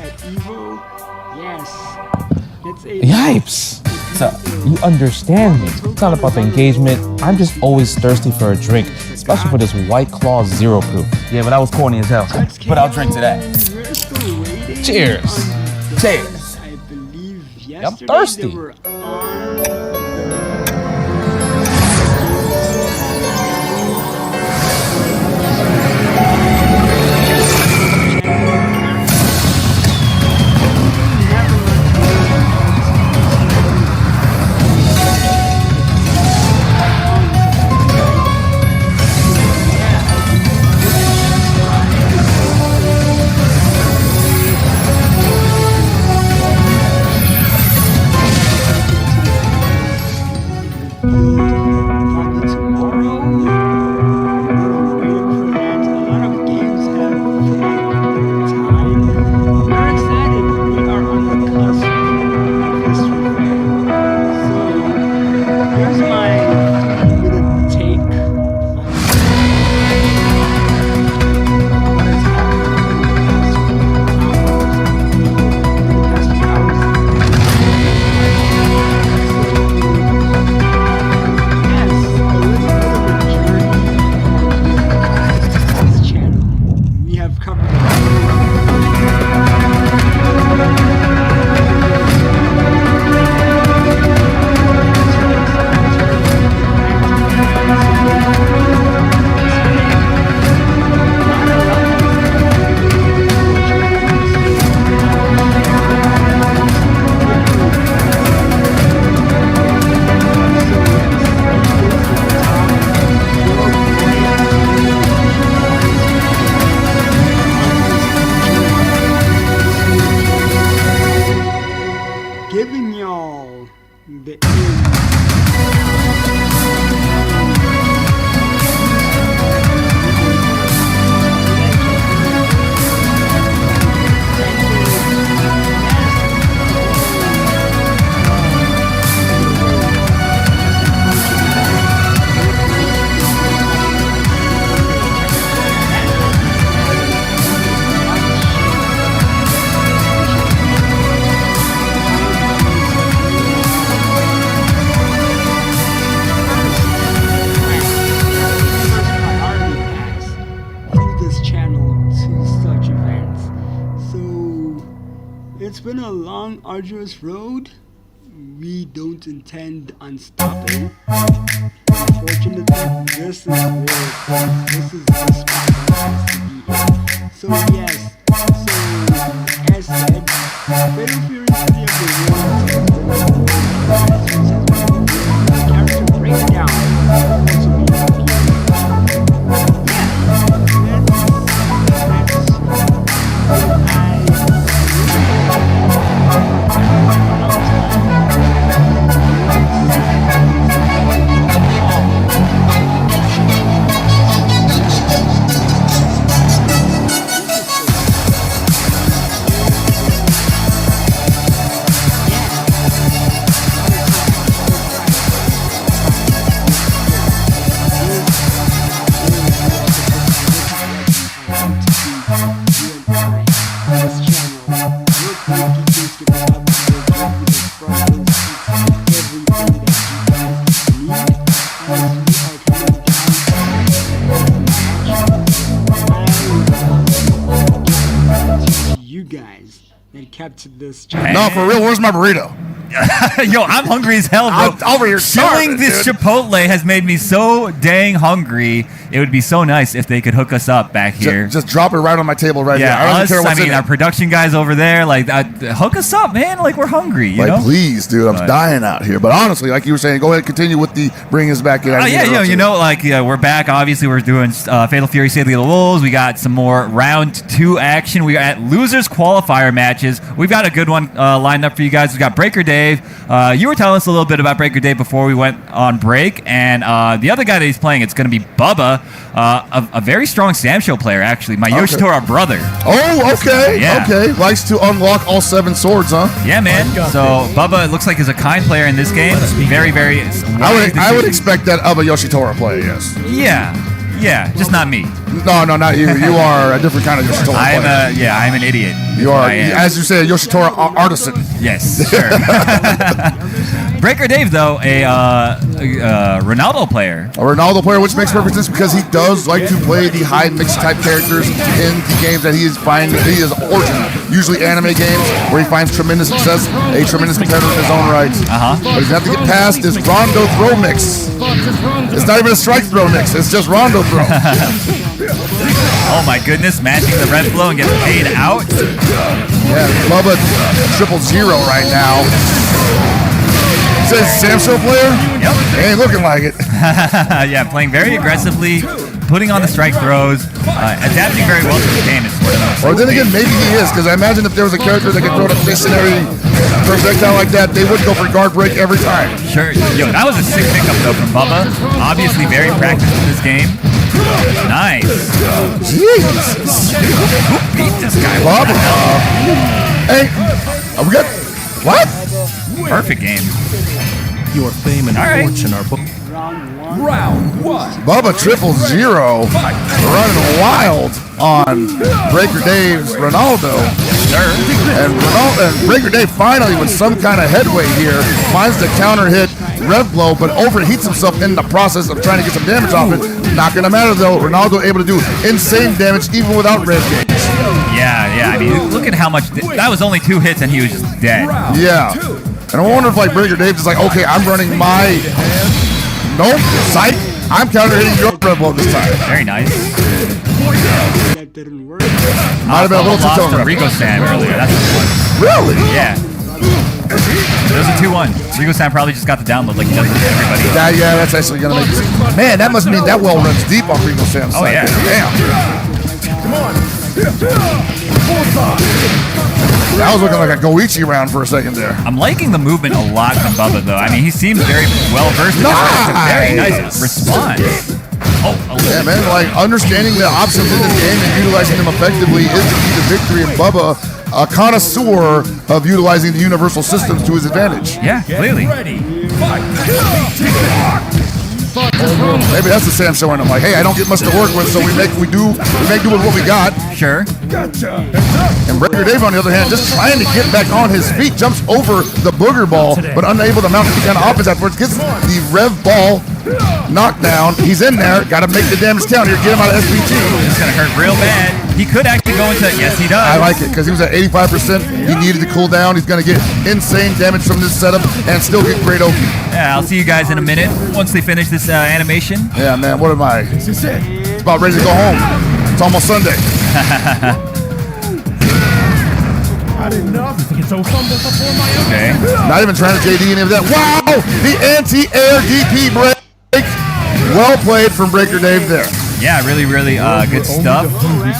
Yipes! So, you understand me. It's not about the engagement. I'm just always thirsty for a drink, especially for this White Claw Zero Proof. Yeah, but that was corny as hell. But I'll drink to that. Cheers! Cheers! I'm thirsty. It's been a long, arduous road. We don't intend on stopping. Unfortunately, this is where this is the spot that has to be in. So yes, so as said, Fatal Fury City of the World character breakdown also means kept this channel. No, for real, where's my burrito? Yo, I'm hungry as hell, bro. I'm over here Chilling this dude. Chipotle has made me so dang hungry. It would be so nice if they could hook us up back here. Just drop it right on my table right yeah, now. I don't care what's in our it. production guys over there, like, hook us up, man. Like, we're hungry, you know? Please, dude. I'm dying out here. But honestly, like you were saying, go ahead and continue with the bring us back in. We're back. Obviously, we're doing Fatal Fury City of the Wolves. We got some more round 2 action. We are at losers qualifier matches. matches. We've got a good one lined up for you guys. We've got Breaker Dave. You were telling us a little bit about Breaker Dave before we went on break, and the other guy that he's playing, it's going to be Bubba, a very strong Sam Show player, actually. My Yoshitora brother. Oh, okay. Yeah. Okay. Likes to unlock all 7 swords, huh? Yeah, man. So Bubba, it looks like, is a kind player in this game. Very, very. I would expect that of a Yoshitora player, yes. Yeah, just not me. No, not you. You are a different kind of Yoshitora player. I'm an idiot. You are, as you say, a Yoshitora artisan. Yes, sure. Breaker Dave, though, a Ronaldo player. A Ronaldo player, which makes perfect sense because he does like to play the high mix type characters in the games that he is origin. Usually anime games where he finds tremendous success, a tremendous competitor in his own right. But he's going to have to get past this Rondo throw mix. It's not even a strike throw mix, it's just Rondo throw. Oh my goodness, matching the red flow and gets paid out. Yeah, Bubba 000 right now. Says Sam Show player? Yep. Ain't looking like it. Yeah, playing very aggressively, putting on the strike throws, adapting very well to the game. Or then again, maybe he is, because I imagine if there was a character that could throw a missionary projectile like that, they would go for guard break every time. Sure. Yo, that was a sick pickup, though, from Bubba. Obviously very practiced in this game. Nice. Jeez. Who beat this guy? Bubba. Hey, we got... What? Perfect game. Your fame and fortune are Round 1. Bubba 000 running wild on Breaker Dave's Ronaldo. And Breaker Dave finally, with some kind of headway here, finds the counter hit rev blow, but overheats himself in the process of trying to get some damage off it. Not going to matter, though. Ronaldo able to do insane damage even without rev gauge. Yeah. I mean, look at how much. That was only 2 hits and he was just dead. Yeah. And I wonder if, like, Breaker Dave is like, okay, I'm running my... Nope, psych. I'm counter hitting your rev blow this time. Very nice. That didn't work. Might have been a little too lost tough. to Rigo Sam earlier. That's Really? Yeah. It was a 2-1. Rigo Sam probably just got the download like he does with everybody. Yeah, that's actually going to make it. Man, that must mean that well runs deep on Rigo Sam's side. Oh, yeah. Damn. Come on. That was looking like a Goichi round for a second there. I'm liking the movement a lot from Bubba, though. I mean, he seems very well versed. Very nice response. Yeah, man, like understanding the options in this game and utilizing them effectively is the key to victory. And Bubba, a connoisseur of utilizing the universal systems to his advantage. Yeah, clearly. Maybe that's the Sam Show, and I'm like, hey, I don't get much to work with, so we make do with what we got. Sure. And Breaker Dave, on the other hand, just trying to get back on his feet, jumps over the booger ball, but unable to mount any kind of offense afterwards. Gets the rev ball knocked down. He's in there. Got to make the damage count here. Get him out of SPG. It's gonna hurt real bad. He could actually go into. Yes, he does. I like it because he was at 85%. He needed to cool down. He's gonna get insane damage from this setup and still get great OP. Yeah, I'll see you guys in a minute once they finish this animation. Yeah, man. What am I? It's about ready to go home. It's almost Sunday. I didn't know. I think it's so fun before my own. Okay. Not even trying to JD any of that. Wow! The anti-air DP break. Well played from Breaker Dave there. Yeah, really, really good stuff.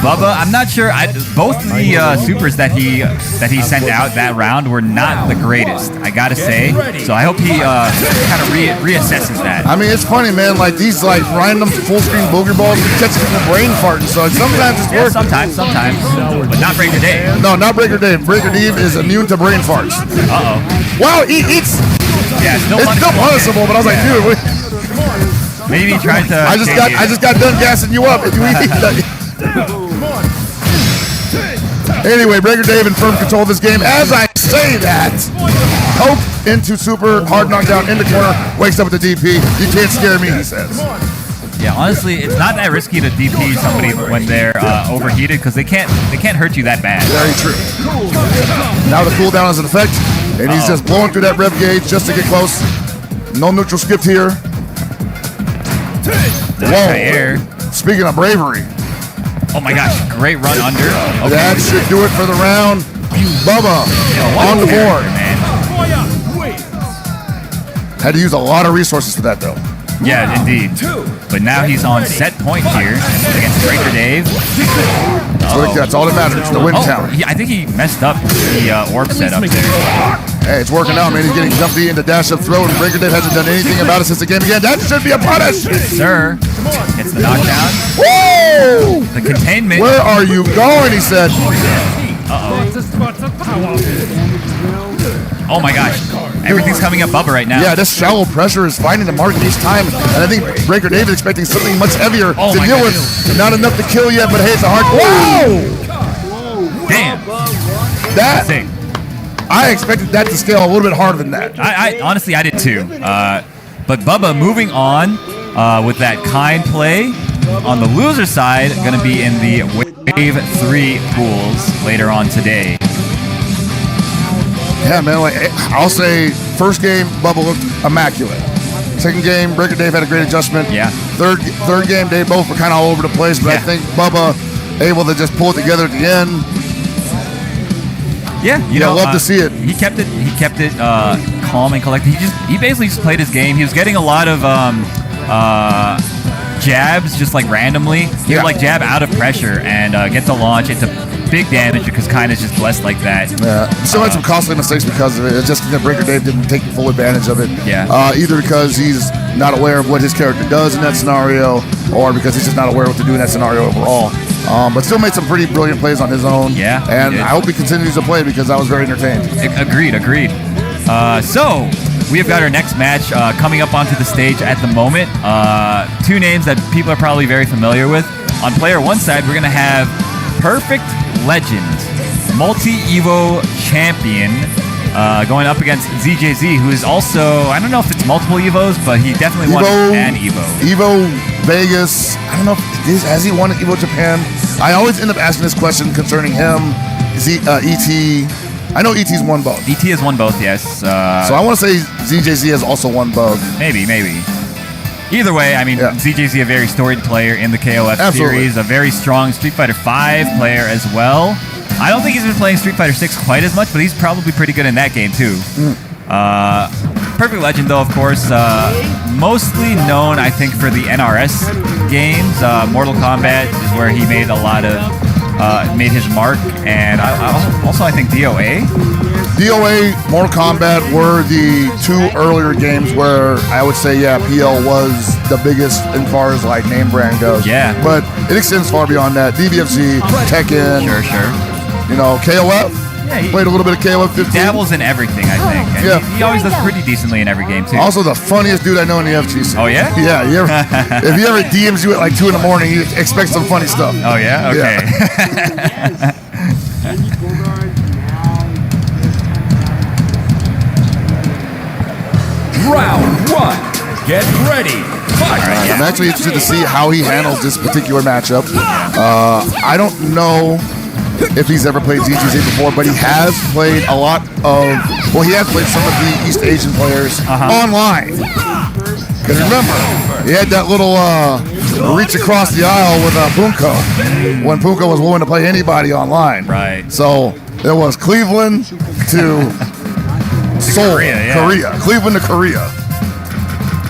Bubba, I'm not sure. Both the supers that he sent out that round were not the greatest, I gotta say. So I hope he kind of reassesses that. I mean, it's funny, man. Like these like random full screen booger balls catch people brain farting. So sometimes it's worth. Sometimes, but not Breaker Dave. No, not Breaker Dave. Breaker Dave is immune to brain farts. Wow, it's still punishable. But I was like, dude. Maybe he tried to. I just got done gassing you up. Anyway, Breaker Dave in firm control of this game. As I say that, poke into super hard knockdown in the corner. Wakes up with the DP. You can't scare me, he says. Yeah, honestly, it's not that risky to DP somebody when they're overheated because they can't hurt you that bad. Very true. Now the cooldown is in effect, and he's just blowing through that rev gauge just to get close. No neutral skipped here. Whoa. Speaking of bravery. Oh my gosh, great run under. Okay. That should do it for the round. Bubba on the board. Man. Had to use a lot of resources for that though. Yeah, indeed. But now he's on set point here against Breaker Dave. That's all that matters, the win count. I think he messed up the orb setup there. Hey, it's working out, man. He's getting jumpy into dash up throw, and Breaker Dave hasn't done anything about it since the game began. That should be a punish! Yes, sir. Gets the knockdown. Woo! The containment. Where are you going, he said. Oh my gosh. Everything's coming up Bubba right now. Yeah, this shallow pressure is finding the mark each time. And I think Breaker Dave is expecting something much heavier to deal with. Not enough to kill yet, but hey, it's a hard. Whoa! Damn. That. I expected that to scale a little bit harder than that. I honestly, I did too. But Bubba moving on with that kind play. On the loser side, going to be in the Wave 3 pools later on today. Yeah, man. Like, I'll say first game, Bubba looked immaculate. Second game, Breaker Dave had a great adjustment. Yeah. Third game, they both were kind of all over the place, but I think Bubba able to just pull it together at the end. Yeah, you know, love to see it. He kept it calm and collected. He basically just played his game. He was getting a lot of jabs just like randomly. He would like jab out of pressure and get the launch into big damage because kind of just blessed like that. Yeah, still had some costly mistakes because of it. It's just that Breaker Dave didn't take full advantage of it. Yeah. Either because he's not aware of what his character does in that scenario, or because he's just not aware of what to do in that scenario overall. But still made some pretty brilliant plays on his own. Yeah. And I hope he continues to play because I was very entertained. Agreed. So we have got our next match coming up onto the stage at the moment. Two names that people are probably very familiar with. On player one side, we're going to have Perfect Legend, multi-Evo champion, going up against ZJZ, who is also, I don't know if it's multiple Evos, but he definitely won an Evo. Evo Vegas, I don't know if has he won an Evo Japan? I always end up asking this question concerning him. ET, I know ET's won both. ET has won both, yes. So I want to say ZJZ has also won both. Maybe. Either way, I mean, ZJZ, a very storied player in the KOF series, a very strong Street Fighter V player as well. I don't think he's been playing Street Fighter 6 quite as much, but he's probably pretty good in that game too. Perfect Legend, though, of course, mostly known, I think, for the NRS games. Mortal Kombat is where he made a lot of, made his mark, and also I think DOA. DOA, Mortal Kombat were the two earlier games where I would say, PL was the biggest as far as like name brand goes. Yeah. But it extends far beyond that. DBFZ, Tekken. Sure. You know, KOF. Yeah, he played a little bit of KOF 15. He dabbles in everything, I think. And he always does pretty decently in every game, too. Also, the funniest dude I know in the FGC. Oh, yeah? Yeah. If he ever DMs you at like 2 in the morning, you expect some funny stuff. Oh, yeah? Okay. Round one. Get ready. Fight. I'm actually interested to see how he handles this particular matchup. I don't know if he's ever played ZGZ before, but he has played a lot of, he has played some of the East Asian players online. Because remember, he had that little reach across the aisle with Punko when Punko was willing to play anybody online. Right. So there was Cleveland to Seoul, Korea. Cleveland to Korea.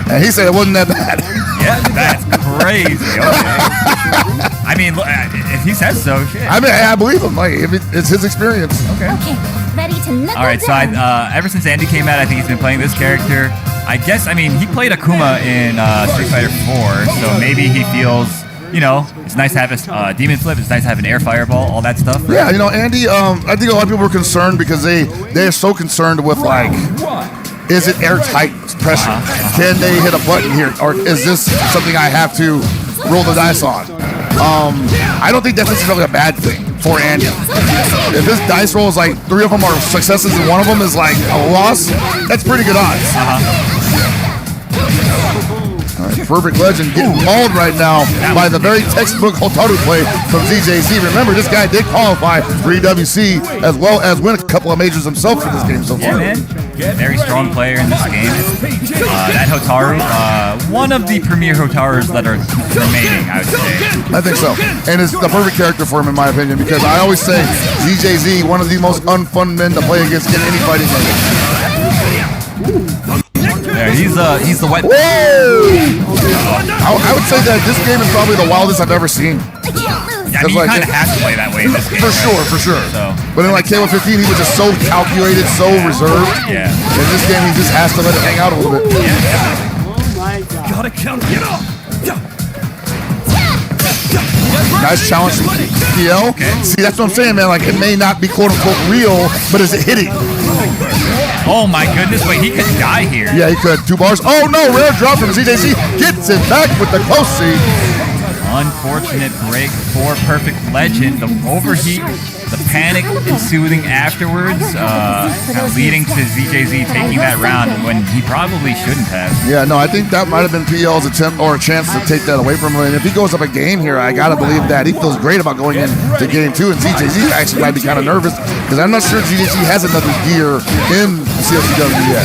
And he said it wasn't that bad. Yeah, that's crazy. Okay. I mean, if he says so, shit. I mean, I believe him. Like, it's his experience. Okay. Ready to knuckle All right, so ever since Andy came out, I think he's been playing this character. I guess, I mean, he played Akuma in Street Fighter 4, so maybe he feels, you know, it's nice to have a Demon Flip, it's nice to have an Air Fireball, all that stuff. Right? Yeah, you know, Andy, I think a lot of people were concerned because they're so concerned with, like, is it airtight pressure? Can they hit a button here? Or is this something I have to roll the dice on? I don't think that's necessarily a bad thing for Andy. If his dice roll is like 3 of them are successes and 1 of them is like a loss, that's pretty good odds. All right, Perfect Legend getting mauled right now by the very textbook Hotaru play from ZJZ. Remember, this guy did qualify for EWC as well as win a couple of majors himself for this game so far. Yeah, man. Very strong player in this game. That Hotaru, one of the premier Hotarus that are remaining, I would say. I think so. And it's the perfect character for him, in my opinion, because I always say ZJZ, one of the most unfun men to play against in any fighting game. There, He's the wet. Whoa! I would say that this game is probably the wildest I've ever seen. I mean, you kind of have to play that way in this game. For sure. So, but in like KOF 15, he was just so calculated, so reserved. Yeah. In this game, he just has to let it hang out a little bit. Oh my god. Gotta count. Get up. Nice challenge from PL. Okay. See, that's what I'm saying, man. Like, it may not be quote unquote real, but is it hitting? Oh my goodness! Wait, he could die here. Yeah, he could. 2 bars. Oh no! Rare drop from ZJZ. Gets it back with the close C. Unfortunate break for Perfect Legend. The overheat, the panic ensuing afterwards, kind of leading to ZJZ taking that round when he probably shouldn't have. Yeah, no, I think that might have been PL's attempt or a chance to take that away from him. And if he goes up a game here, I gotta believe that he feels great about going into game 2. And ZJZ actually might be kind of nervous because I'm not sure ZJZ has another gear in CLCW yet.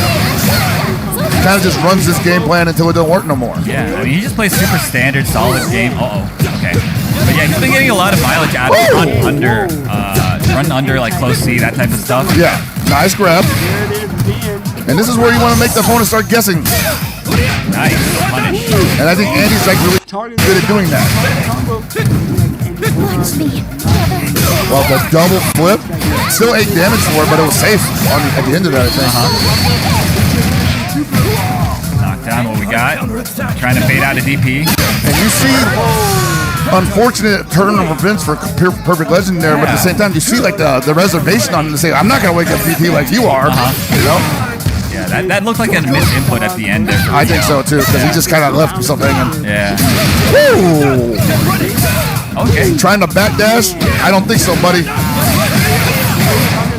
Kind of just runs this game plan until it don't work no more. Yeah, I mean, he just plays super standard, solid game. Okay. But yeah, he's been getting a lot of mileage out of run under, like close C, that type of stuff. Yeah, nice grab. And this is where you want to make the opponent start guessing. Nice punish. And I think Andy's like really good at doing that. Well, the double flip, still 8 damage for it, but it was safe at the end of that, I think. Knock down what we got. Trying to fade out a DP. And you see unfortunate turn of events for Perfect Legend there, but at the same time, you see like the reservation on him to say, I'm not going to wake up DP like you are, you know? Yeah, that looked like a misinput at the end there. I think so too, because he just kind of left himself hanging. Yeah. Woo! Okay. Trying to backdash? I don't think so, buddy.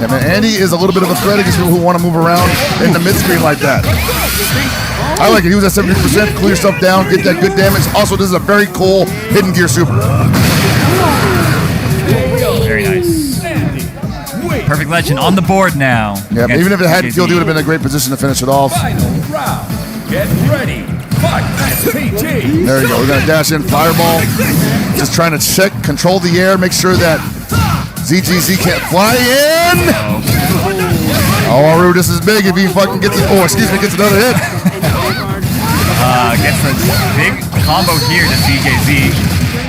Yeah, man, Andy is a little bit of a threat against people who want to move around in the mid-screen like that. I like it. He was at 70%, clear stuff down, get that good damage. Also, this is a very cool hidden gear super. Very nice. Perfect Legend on the board now. Yeah, but even if it hadn't killed, he would have been in a great position to finish it off. Final round. Get ready. Fight. PT. There you go. We're going to dash in Fireball. Just trying to check, control the air, make sure that ZGZ can't fly in. Oh, Aru, this is big if he fucking gets it. Oh, excuse me, gets another hit. Gets a big combo here to ZJZ.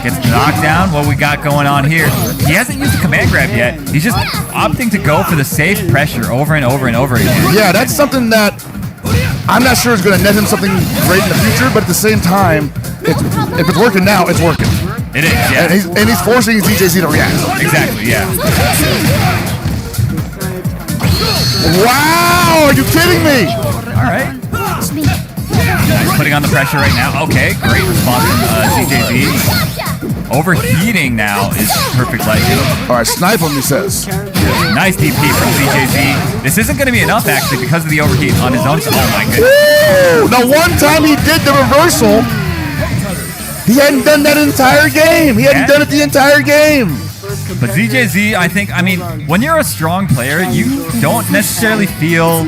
Gets knocked down. What we got going on here? He hasn't used the command grab yet. He's just opting to go for the safe pressure over and over and over again. Yeah, that's something that I'm not sure is going to net him something great in the future, but at the same time, if it's working now, it's working. It is, yeah. And he's forcing ZJZ to react. Exactly, yeah. Wow, are you kidding me? All right. Nice putting on the pressure right now. Okay, great response from ZJZ. Overheating now is Perfect Legend. All right, snipe him, he says. Nice DP from ZJZ. This isn't going to be enough, actually, because of the overheat on his own. Oh, my goodness. Woo! The one time he did the reversal, he hadn't done that entire game. He hadn't done it the entire game. But ZJZ, I think, I mean, when you're a strong player, you don't necessarily feel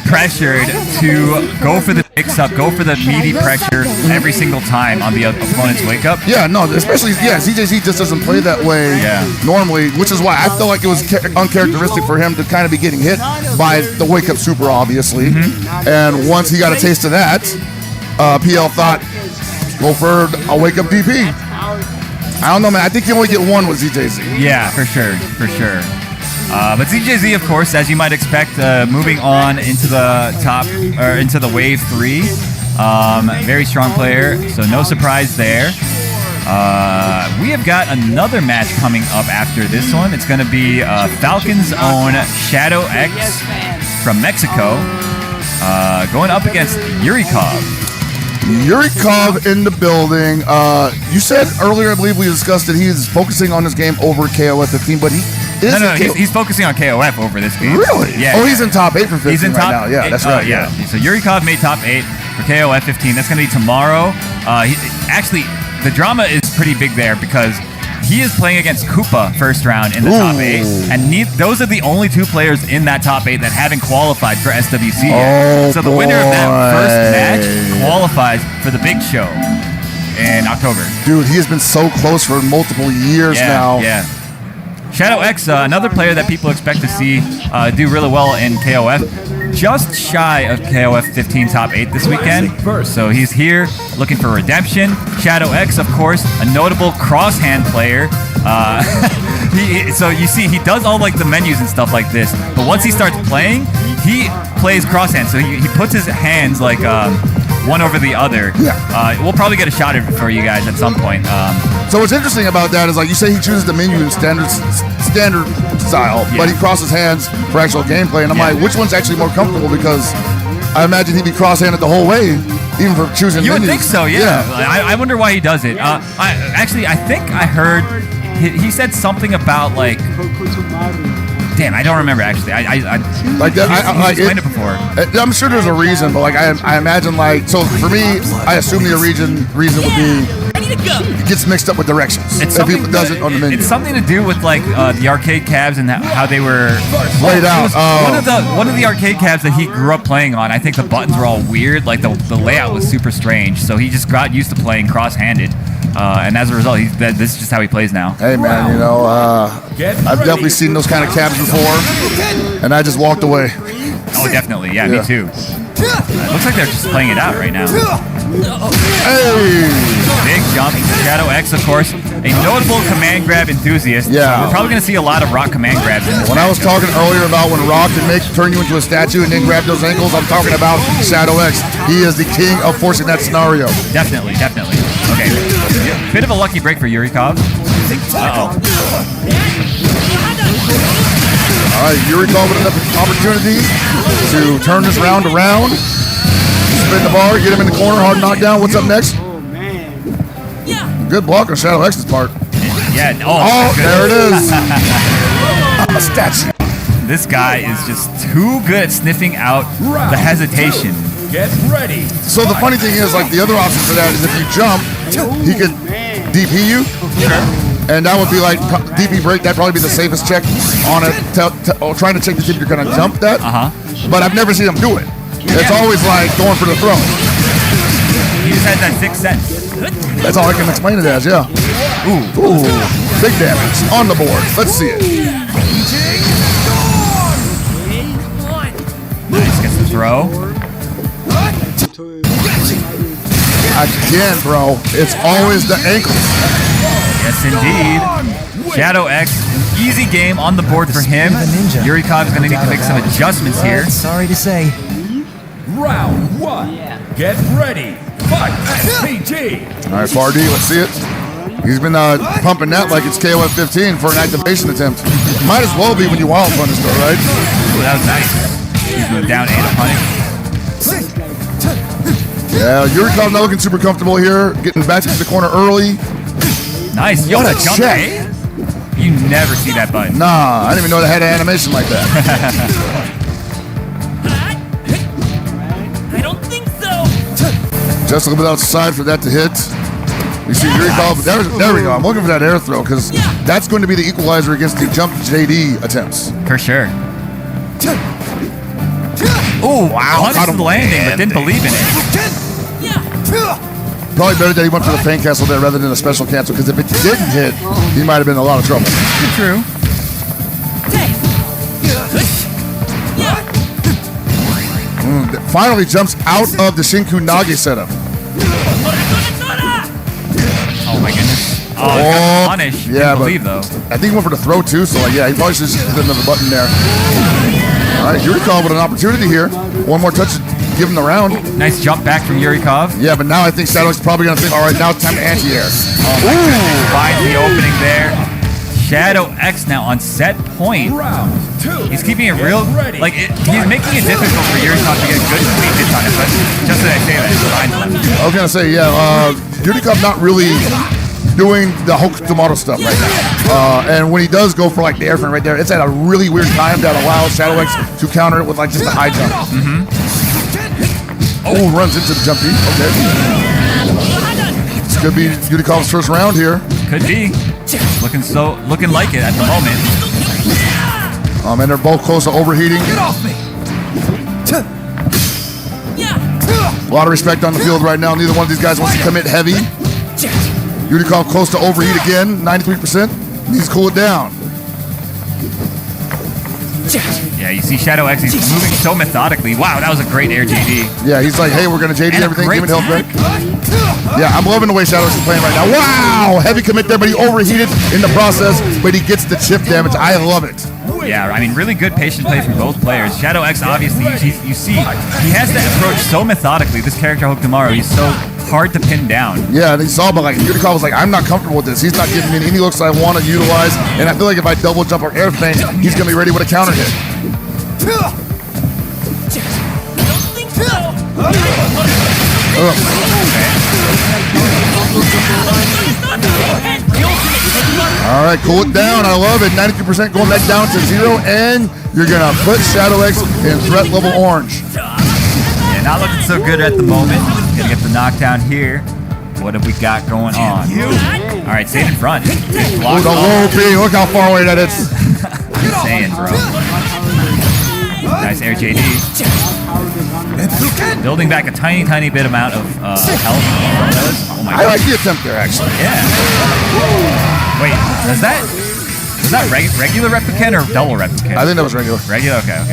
pressured to go for the mix-up, go for the meaty pressure every single time on the opponent's wake-up. Yeah, no, especially, ZJZ just doesn't play that way normally, which is why I felt like it was uncharacteristic for him to kind of be getting hit by the wake-up super, obviously. And once he got a taste of that, PL thought, go for a wake-up DP. I don't know, man. I think you only get one with ZJZ. Yeah, for sure. But ZJZ, of course, as you might expect, moving on into the top, or into the wave 3. Very strong player, so no surprise there. We have got another match coming up after this one. It's going to be Falcon's own Shadow X from Mexico, going up against Yurikov. Yurikov in the building. You said earlier, I believe we discussed that he is focusing on this game over KOF 15, but he is he's focusing on KOF over this game. Really? Yeah. Oh, he's in top 8 for 15 he's in top right now. Yeah, 8, that's right. Yeah. So Yurikov made top 8 for KOF 15. That's going to be tomorrow. Actually, the drama is pretty big there because he is playing against Koopa first round in the top 8, and those are the only 2 players in that top 8 that haven't qualified for SWC yet. So the winner of that first match qualifies for the big show in October. Dude, he has been so close for multiple years now. Yeah. Shadow X, another player that people expect to see do really well in KOF. just shy of KOF 15 top 8 this weekend. So he's here looking for redemption. Shadow X, of course, a notable cross-hand player. So you see, he does all like the menus and stuff like this, but once he starts playing, he plays cross-hand. So he puts his hands like one over the other. We'll probably get a shot of it for you guys at some point. So what's interesting about that is, like you say, he chooses the menu in standard style, but he crosses hands for actual gameplay. And I'm like, which one's actually more comfortable? Because I imagine he'd be cross-handed the whole way, even for choosing You menus. would think so, yeah. I wonder why he does it. I think I heard he said something about like. Damn, I don't remember actually. Like that. I explained it before. I'm sure there's a reason, but like I imagine like, so for me, I assume the reason would be it gets mixed up with directions. It's if he does it on the menu. It's something to do with like the arcade cabs and how they were laid out. One of the arcade cabs that he grew up playing on. I think the buttons were all weird. Like the layout was super strange. So he just got used to playing cross-handed. And as a result, this is just how he plays now. Hey man, you know, I've definitely seen those kind of cabs before, and I just walked away. Oh, definitely. Yeah, me too. Looks like they're just playing it out right now. Hey! Big jump. Shadow X, of course, a notable command grab enthusiast. Yeah. So we're probably going to see a lot of rock command grabs in this When I was matchup. talking earlier about when Rock can turn you into a statue and then grab those ankles, I'm talking about Shadow X. He is the king of forcing that scenario. Definitely. Okay. Bit of a lucky break for Yurikov. Uh-oh. All right, Yurikov with another opportunity to turn this round around. Spin the bar, get him in the corner, hard knockdown. What's up next? Good block on Shadow X's part. Yeah. There it is. A statue. This guy is just too good at sniffing out the hesitation. Get ready. So the funny thing is, like the other option for that is if you jump, he could DP you. And that would be like DP break. That'd probably be the safest check on it. Trying to check to see if you're gonna jump that. But I've never seen him do it. It's always like going for the throw. He just has that sixth sense. That's all I can explain it as, yeah. Ooh, big damage on the board. Let's see it. Nice, gets the throw. Again, bro, it's always the ankles. Yes, indeed. Shadow X, an easy game on the board for him. Yurikov is going to need to make some adjustments here. Sorry to say. Round one. Get ready. Fight. SPG. All right, Fardy, let's see it. He's been pumping that like it's KOF 15 for an activation attempt. Might as well be when you wild punish though, right? Ooh, that was nice. He's moved down 8 to punish. Yeah, Yurikov not looking super comfortable here. Getting back into the corner early. Nice. What a jump check. A? You never see that button. Nah, I didn't even know they had an animation like that. I don't think so. Just a little bit outside for that to hit. You see Yurikov, there we go. I'm looking for that air throw because that's going to be the equalizer against the jump JD attempts. For sure. Oh, wow. Punished the landing, but didn't believe in it. Probably better that he went for the feint cancel there rather than a special cancel, because if it didn't hit, he might have been in a lot of trouble. True. Finally jumps out of the Shinku Nage setup. Oh my goodness. Oh, punish. Yeah, Didn't believe though. I think he went for the throw too, so like, yeah, he probably should just hit another button there. All right, Yurikov with an opportunity here. One more touch to give him the round. Nice jump back from Yurikov. Yeah, but now I think Shadow's probably going to think, all right, now it's time to anti-air. Finds the opening there. Shadow X now on set point. He's keeping it real. Like, he's making it difficult for Yurikov to get good clean hits on it, but just as I say that, it's fine for him. I was going to say, yeah, Yurikov not really doing the Hulk tomato stuff right now. And when he does go for like the air frame right there, it's at a really weird time that allows Shadow X to counter it with like just a high jump. Oh, runs into the jump beat. Okay. This could be Yurikov's first round here. Could be. Looking like it at the moment. And they're both close to overheating. Get off me. A lot of respect on the field right now. Neither one of these guys wants to commit heavy. Yurikov close to overheat again, 93%. Needs to cool it down. Yeah, you see Shadow X, he's moving so methodically. Wow, that was a great air JD. Yeah, he's like, hey, we're going to JD And a everything, great give it health back. Yeah, I'm loving the way Shadow X is playing right now. Wow, heavy commit there, but he overheated in the process, but he gets the chip damage. I love it. Yeah, I mean, really good patient play from both players. Shadow X, obviously, you see, he has to approach so methodically. This character, Hokumaru, he's so hard to pin down. Yeah, and he saw, but like, Yurikov was like, I'm not comfortable with this. He's not giving me any looks I want to utilize, and I feel like if I double jump or air feint, he's going to be ready with a counter hit. All right, cool it down. I love it. 92% going back down to 0, and you're going to put Shadow X in threat level orange. Yeah, not looking so good at the moment. Gonna get the knockdown here. What have we got going on? All right, stay in front. Ooh, the low B. Look how far away that is. Insane, bro. Nice air JD. Building back a tiny, tiny bit amount of health. Oh my I like the attempt there, actually. Yeah. Wait, was that regular replicant or double replicant? I think that was regular. Regular, okay.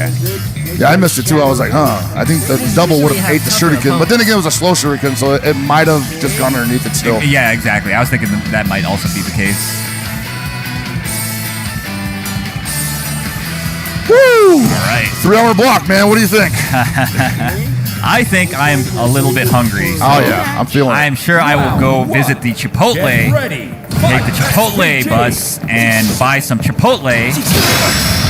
Yeah, I missed it too. I was like, huh. I think the double would have ate the shuriken, but then again, it was a slow shuriken, so it might have just gone underneath it still. Yeah, exactly. I was thinking that might also be the case. Woo! All right. 3-hour block, man. What do you think? I think I'm a little bit hungry. So oh, yeah. I'm feeling it. I'm sure I will go visit the Chipotle, take the Chipotle bus, and buy some Chipotle.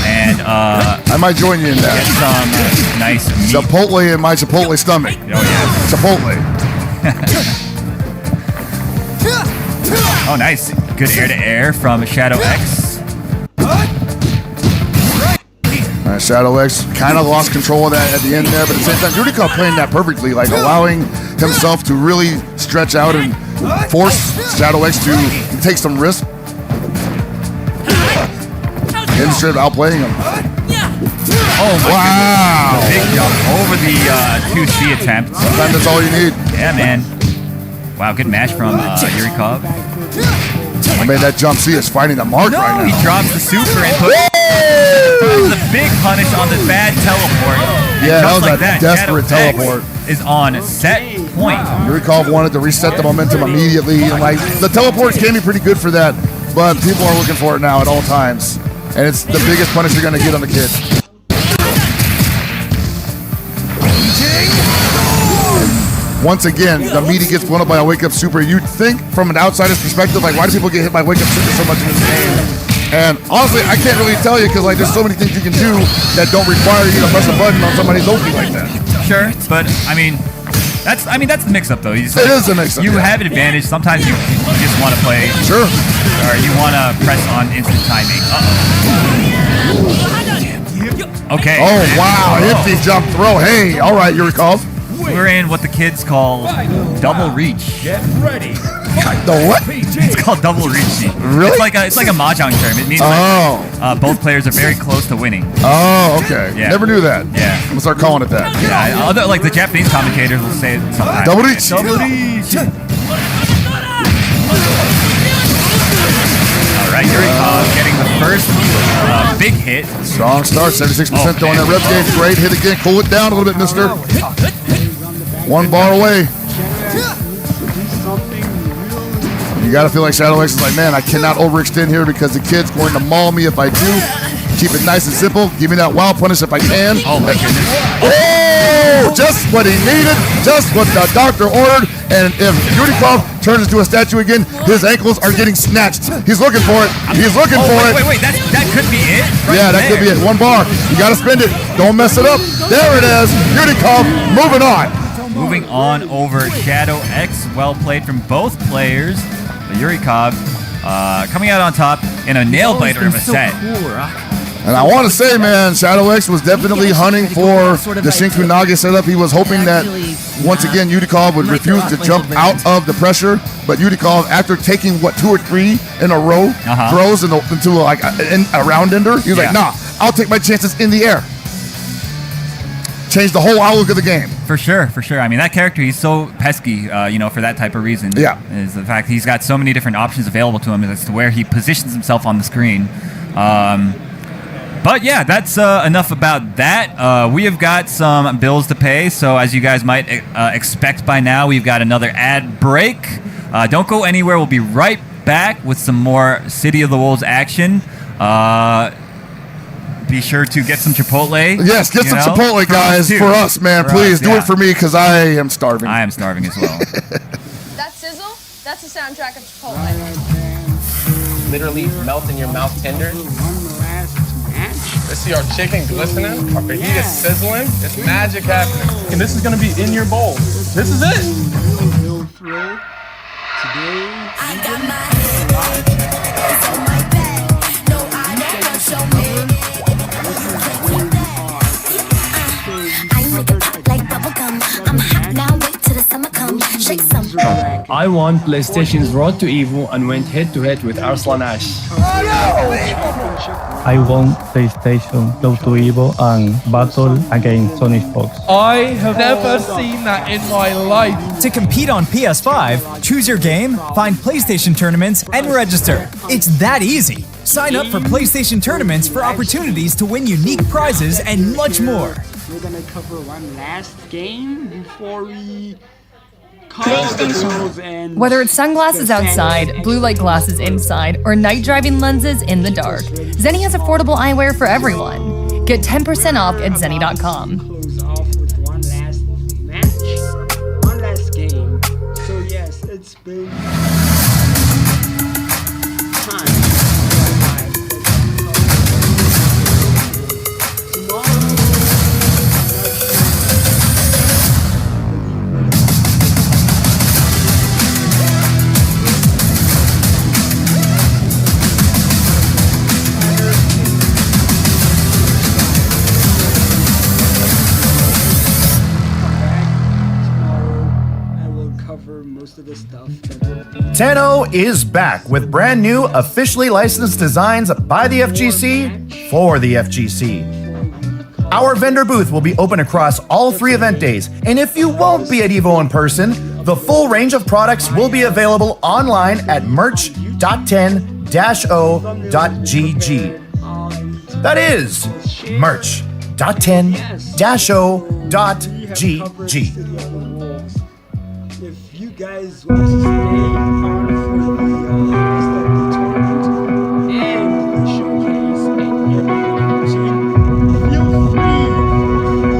And I might join you in that. Get some nice meat. Chipotle in my Chipotle stomach. Oh, yeah. Chipotle. Oh, nice. Good air-to-air from Shadow X. Shadow X kind of lost control of that at the end there, but at the same time, Yurikov playing that perfectly, like allowing himself to really stretch out and force Shadow X to take some risk. Instead of outplaying him. Oh my wow! Goodness. The big jump over the 2C attempt. Sometimes that's all you need. Yeah, man. Wow, good match from Yurikov. I made that jump. See, is fighting the mark right now. He drops the super input. The big punish on the bad teleport. Yeah, that was like a desperate teleport. Is on set point. Yurikov wanted to reset the momentum immediately. And like the teleport can be pretty good for that, but people are looking for it now at all times. And it's the biggest punish you're going to get on the kid. Once again, the meaty gets blown up by a wake-up super. You'd think from an outsider's perspective, like, why do people get hit by wake-up super so much in this game? And honestly, I can't really tell you because like there's so many things you can do that don't require you to press a button on somebody's Loki like that. Sure, but I mean that's the mix-up though. It is a mix-up. You have an advantage. Sometimes you just want to play. Sure. Or you want to press on instant timing. Okay. Oh wow! Empty jump throw. Hey, all right, Yurikov. We're in what the kids call double reach. Get ready. The what? It's called double reach. Really? It's like a mahjong term. It means both players are very close to winning. Oh, okay. Yeah. Never knew that. Yeah. I'm gonna start calling it that. Yeah. Other like the Japanese commentators will say it sometimes. Double reach. Double reach. All right, Yurikov getting the first big hit. Strong start, 76% throwing that rep gauge. Great hit again. Cool it down a little bit, mister. One bar away. You gotta feel like Shadow X is like, man, I cannot overextend here because the kid's going to maul me if I do. Keep it nice and simple. Give me that wild punish if I can. Oh my goodness. Oh, just what he needed, just what the doctor ordered. And if Yurikov turns into a statue again, his ankles are getting snatched. He's looking for it. He's looking for it. Wait, that could be it? Yeah, that could be it. One bar. You gotta spend it. Don't mess it up. There it is. Yurikov moving on. Moving on over Shadow X. Well played from both players. Yurikov coming out on top in a nail biter of a set. And I want to say, man, Shadow X was definitely hunting for the Shinku Nage setup. He was hoping that, once again, Yurikov would refuse to jump out of the pressure. But Yurikov, after taking, 2 or 3 in a row, throws into like a round ender, he was like, nah, I'll take my chances in the air. Changed the whole outlook of the game. For sure. I mean, that character, he's so pesky, for that type of reason. Yeah. Is the fact he's got so many different options available to him as to where he positions himself on the screen. But yeah, that's enough about that. We have got some bills to pay, so as you guys might expect by now, we've got another ad break. Don't go anywhere. We'll be right back with some more City of the Wolves action. Be sure to get some Chipotle. Yes, get some Chipotle, guys, for us, man. Please do it for me because I am starving. I am starving as well. That sizzle, that's the soundtrack of Chipotle. Literally melt in your mouth tender. Let's see our chicken glistening, our fajita sizzling. It's magic happening. And this is gonna be in your bowl. This is it. I got my head it's on my back. No, I never show me. I make it pop like bubblegum. I'm hot now, wait till the summer comes. Shake some. I won PlayStation's Road to Evo and went head-to-head with Arslan Ash. I won PlayStation Road to Evo and battled against Sony Fox. I have never seen that in my life. To compete on PS5, choose your game, find PlayStation tournaments, and register. It's that easy. Sign up for PlayStation tournaments for opportunities to win unique prizes and much more. We're gonna cover one last game before we call the rules and Whether it's sunglasses outside, blue light glasses inside, or night driving lenses in the dark, Zenni has affordable eyewear for everyone. Get 10% off at zenni.com. close off with one last match, one last game. So yes, it's been time. Tenno is back with brand new officially licensed designs by the FGC for the FGC. Our vendor booth will be open across all 3 event days, and if you won't be at EVO in person, the full range of products will be available online at merch.10-o.gg. That is merch.10-o.gg. If you guys want to stay on for the tournament and the showcase and everything, feel free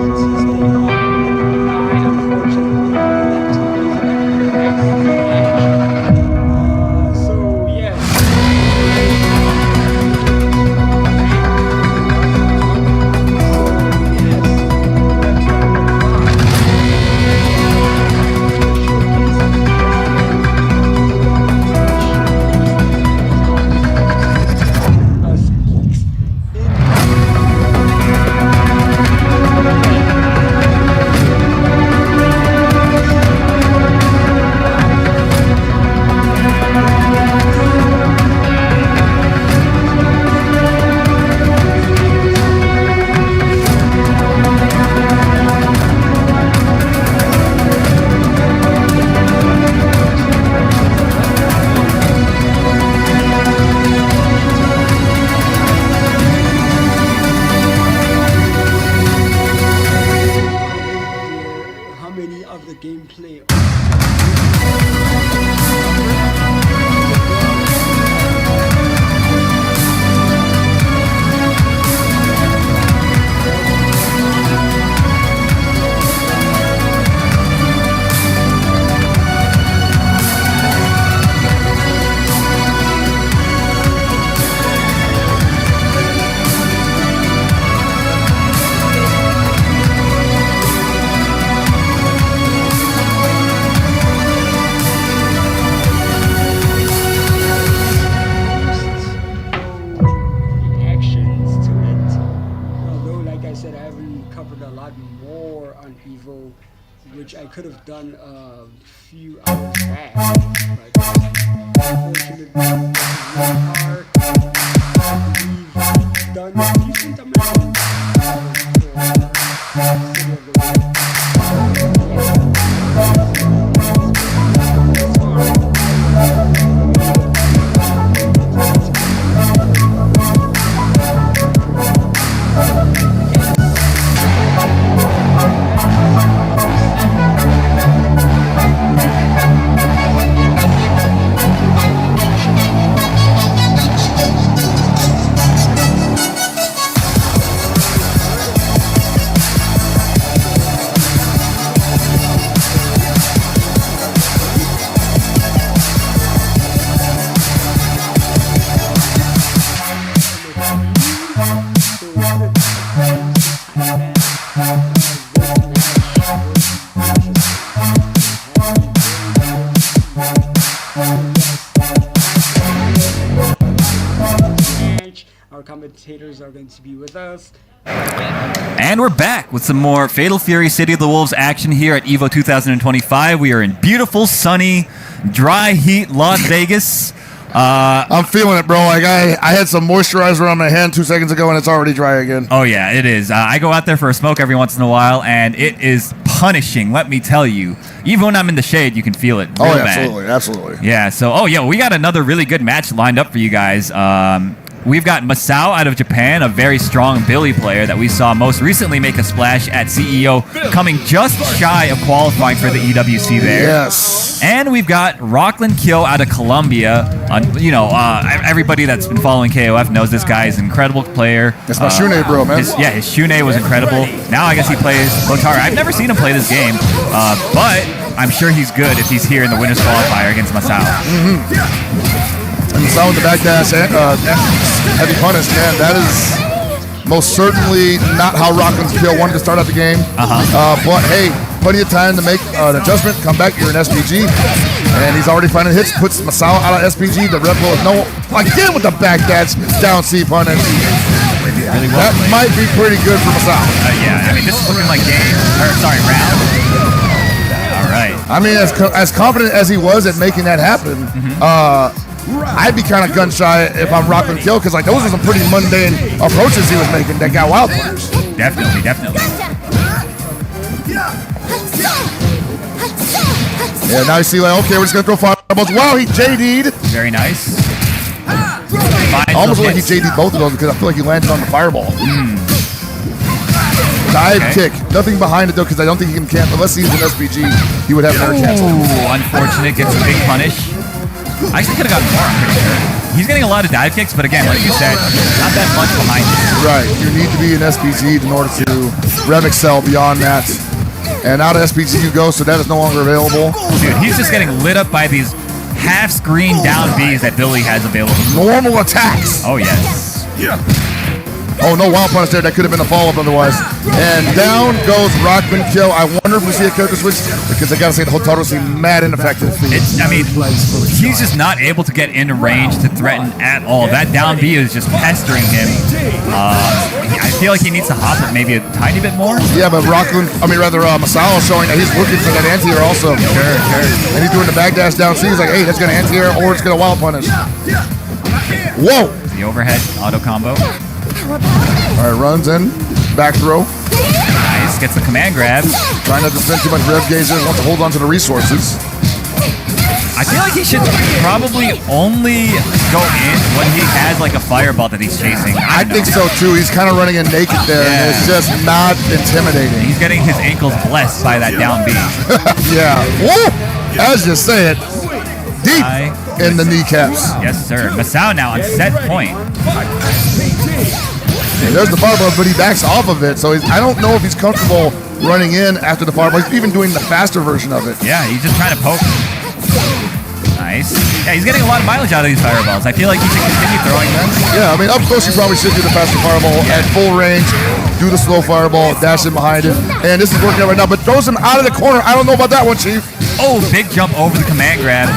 to stay on. I unfortunately so yes. which I could have done a few hours back, but unfortunately, we've done a decent amount viewers are going to be with us. And we're back with some more Fatal Fury City of the Wolves action here at EVO 2025. We are in beautiful, sunny, dry heat Las Vegas. I'm feeling it, bro. Like I had some moisturizer on my hand 2 seconds ago, and it's already dry again. Oh, yeah, it is. I go out there for a smoke every once in a while, and it is punishing, let me tell you. Even when I'm in the shade, you can feel it real bad. Absolutely. Yeah, so, we got another really good match lined up for you guys. We've got Masao out of Japan, a very strong Billy player that we saw most recently make a splash at CEO, coming just shy of qualifying for the EWC there. Yes. And we've got Rockland Kyo out of Colombia. Everybody that's been following KOF knows this guy is an incredible player. That's my Shune, bro, man. His Shune was incredible. Now I guess he plays Lotara. I've never seen him play this game, but I'm sure he's good if he's here in the winners qualifier against Masao. And Masao with the backdash, heavy punish, man. That is most certainly not how Rockland Kyo wanted to start out the game. But hey, plenty of time to make an adjustment, come back, you're an SPG. And he's already finding hits, puts Masao out of SPG. The Red Bull is again with the backdash down C punish. That might be pretty good for Masao. Yeah, I mean, this is looking like round. All right. I mean, as confident as he was at making that happen, I'd be kind of gun shy if I'm Rockland Kyo, because those are some pretty mundane approaches he was making that got wild players. Definitely. Yeah, now you see, okay, we're just going to throw fireballs. Wow, he JD'd. Very nice. Almost like he JD'd both of those because I feel like he landed on the fireball. Dive kick. Nothing behind it, though, because I don't think he can cancel. Unless he's an SPG, he would have an air cancel. Unfortunate. Gets a big punish. I actually could have gotten more, I'm pretty sure. He's getting a lot of dive kicks, but again, like you said, not that much behind him. Right. You need to be an SPG in order to rev excel beyond that. And out of SPG you go, so that is no longer available. Dude, he's just getting lit up by these half-screen down Bs that Billy has available. Normal attacks. Oh, yes. Yeah. Oh, no wild punish there. That could have been a follow-up otherwise. And down goes Rockland Kyo. I wonder if we see a character switch, because I gotta say the Hotaru seems mad ineffective. He's just not able to get into range to threaten at all. That down B is just pestering him. I feel like he needs to hop it maybe a tiny bit more. Yeah, but Masao showing that he's looking for that anti-air also. Sure. And he's doing the backdash down C. He's like, hey, that's gonna anti-air or it's gonna wild punish. Whoa! The overhead auto combo. All right, runs in, back throw. Nice, gets the command grab. Trying not to spend too much rev gauges, wants to hold on to the resources. I feel like he should probably only go in when he has a fireball that he's chasing. I think so too. He's kind of running in naked there, and it's just not intimidating. He's getting his ankles blessed by that down B. Yeah. Woo! As you say it, deep in the kneecaps. Yes, sir. Masao now on set point. And there's the fireball, but he backs off of it, so I don't know if he's comfortable running in after the fireball. He's even doing the faster version of it. Yeah, he's just trying to poke. Nice. Yeah, he's getting a lot of mileage out of these fireballs. I feel like he should continue throwing them. Yeah, I mean, up close you probably should do the faster fireball. At full range, do the slow fireball, dash in behind it. And this is working out right now, but throws him out of the corner. I don't know about that one, Chief. Oh, big jump over the command grab.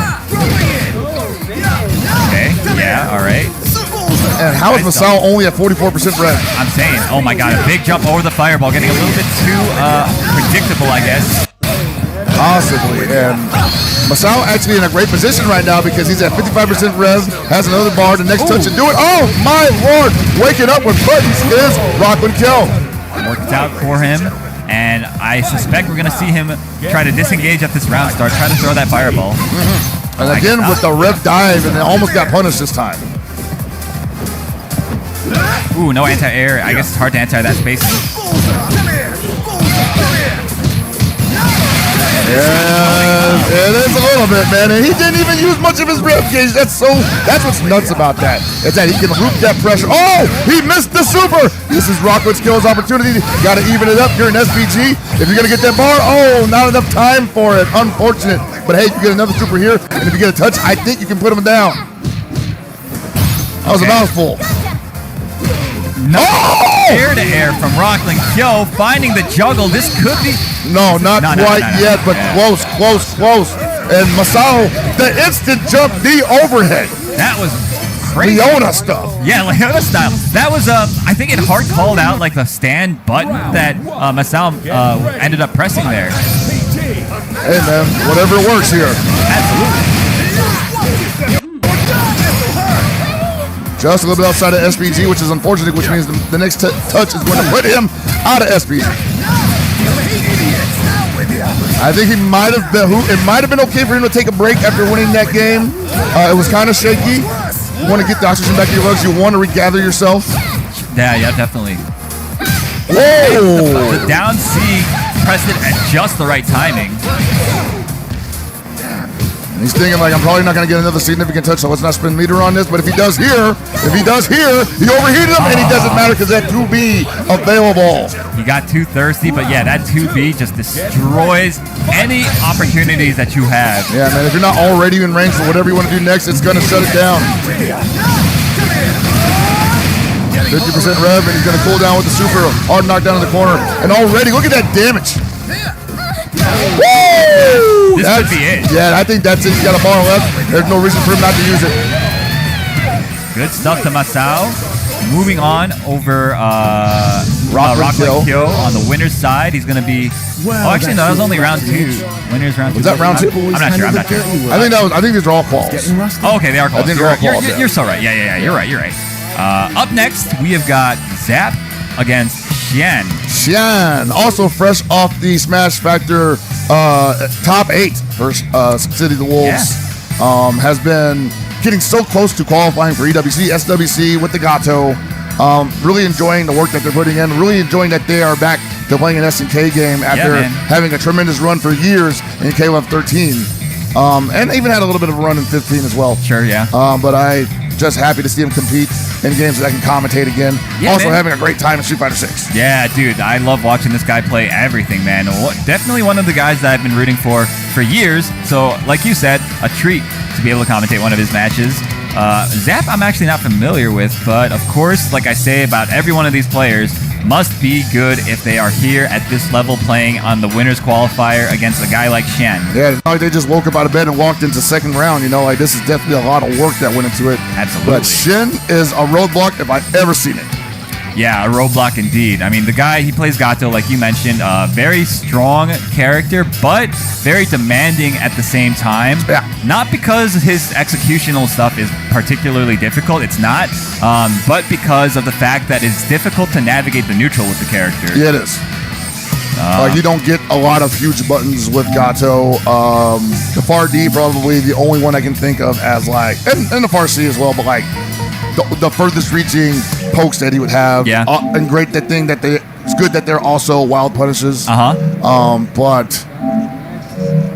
Okay, yeah, all right. And how is Masao only at 44% rev? I'm saying, oh my god, a big jump over the fireball, getting a little bit too predictable, I guess. Possibly. And Masao actually in a great position right now because he's at 55% rev, has another bar, the next touch and do it. Oh my lord! Waking up with buttons is Rockland Kyo. Worked out for him, and I suspect we're going to see him try to disengage at this round start, try to throw that fireball. And again with the rev dive, and they almost got punished this time. Ooh, no anti-air. I guess it's hard to anti that space. Yeah, it is a little bit, man. And he didn't even use much of his rev gauge. That's what's nuts about that. It's that he can root that pressure. Oh, he missed the super. This is Rockland Kyo's opportunity. Got to even it up. You're an SPG. If you're going to get that bar, not enough time for it. Unfortunate. But hey, if you get another super here, and if you get a touch, I think you can put him down. That was a mouthful. No air to air from Rockland Kyo, finding the juggle. This could be not quite yet, but close. And Masao, the instant jump, the overhead. That was crazy. Leona stuff. Yeah, Leona style. That was, I think it hard called out like the stand button that Masao ended up pressing there. Hey man, whatever works here. Absolutely. Just a little bit outside of SPG, which is unfortunate, which means the next touch is going to put him out of SPG. I think it might have been okay for him to take a break after winning that game. It was kind of shaky. You want to get the oxygen back in your lungs. You want to regather yourself. Yeah, definitely. Whoa! The down C pressed it at just the right timing. And he's thinking like, I'm probably not going to get another significant touch, so let's not spend meter on this. But if he does here, he overheated him, and he doesn't matter because that 2B available. He got too thirsty, but yeah, that 2B just destroys any opportunities that you have. Yeah, man, if you're not already in range for whatever you want to do next, it's going to shut it down. 50% rev, and he's going to cool down with the super hard knockdown in the corner. And already, look at that damage. Woo! This could be it. Yeah, I think that's it. He's got a bar left. There's no reason for him not to use it. Good stuff to Masao. Moving on over Rockland Kyo on the winner's side. He's going to be. Oh, actually, no, that was only round 2. Winner's round 2. Was that round 2? I'm not sure. I think these are all quals. Oh, okay, they are quals. I think they're all quals. You're so right. Yeah. You're right. Up next, we have got Zap against Xian. Xian, also fresh off the Smash Factor top 8 for City of the Wolves, has been getting so close to qualifying for EWC, SWC with the Gato. Really enjoying the work that they're putting in. Really enjoying that they are back to playing an SNK game after having a tremendous run for years in KOF 13. And even had a little bit of a run in 15 as well. Sure, yeah. But I just happy to see him compete in games that I can commentate again. Yeah, also man. having a great time in Street Fighter 6. Yeah, dude, I love watching this guy play everything, man. Definitely one of the guys that I've been rooting for years. So, like you said, a treat to be able to commentate one of his matches. Zap, I'm actually not familiar with, but of course, like I say about every one of these players, must be good if they are here at this level playing on the winner's qualifier against a guy like Xian. Yeah, it's not like they just woke up out of bed and walked into second round. You know, like this is definitely a lot of work that went into it. Absolutely. But Shin is a roadblock if I've ever seen it. Yeah, a roadblock indeed. I mean, the guy, he plays Gato, like you mentioned, very strong character, but very demanding at the same time. Yeah. Not because his executional stuff is particularly difficult, it's not, but because of the fact that it's difficult to navigate the neutral with the character. Yeah, it is. Like you don't get a lot of huge buttons with Gato. The Far D probably the only one I can think of as like, and the Far C as well, but like the furthest reaching pokes that he would have. Yeah. And great that thing that it's good that they're also wild punishes. But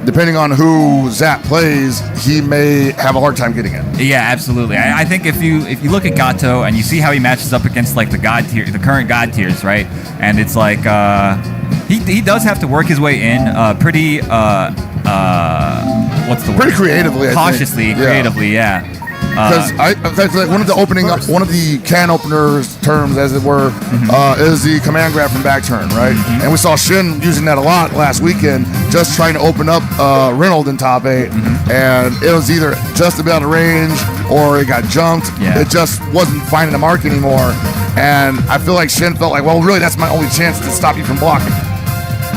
depending on who Zap plays, he may have a hard time getting it. Yeah, absolutely. I think if you look at Gato and you see how he matches up against like the god tier, the current god tiers, right? And it's like he does have to work his way in pretty what's the word? Pretty creatively, cautiously, creatively, yeah. Because like one of the can openers terms, as it were, is the command grab from back turn, right? And we saw Shin using that a lot last weekend, just trying to open up Reynolds in top 8, and it was either just about a range or it got jumped. Yeah. It just wasn't finding the mark anymore, and I feel like Shin felt like, well, really, that's my only chance to stop you from blocking.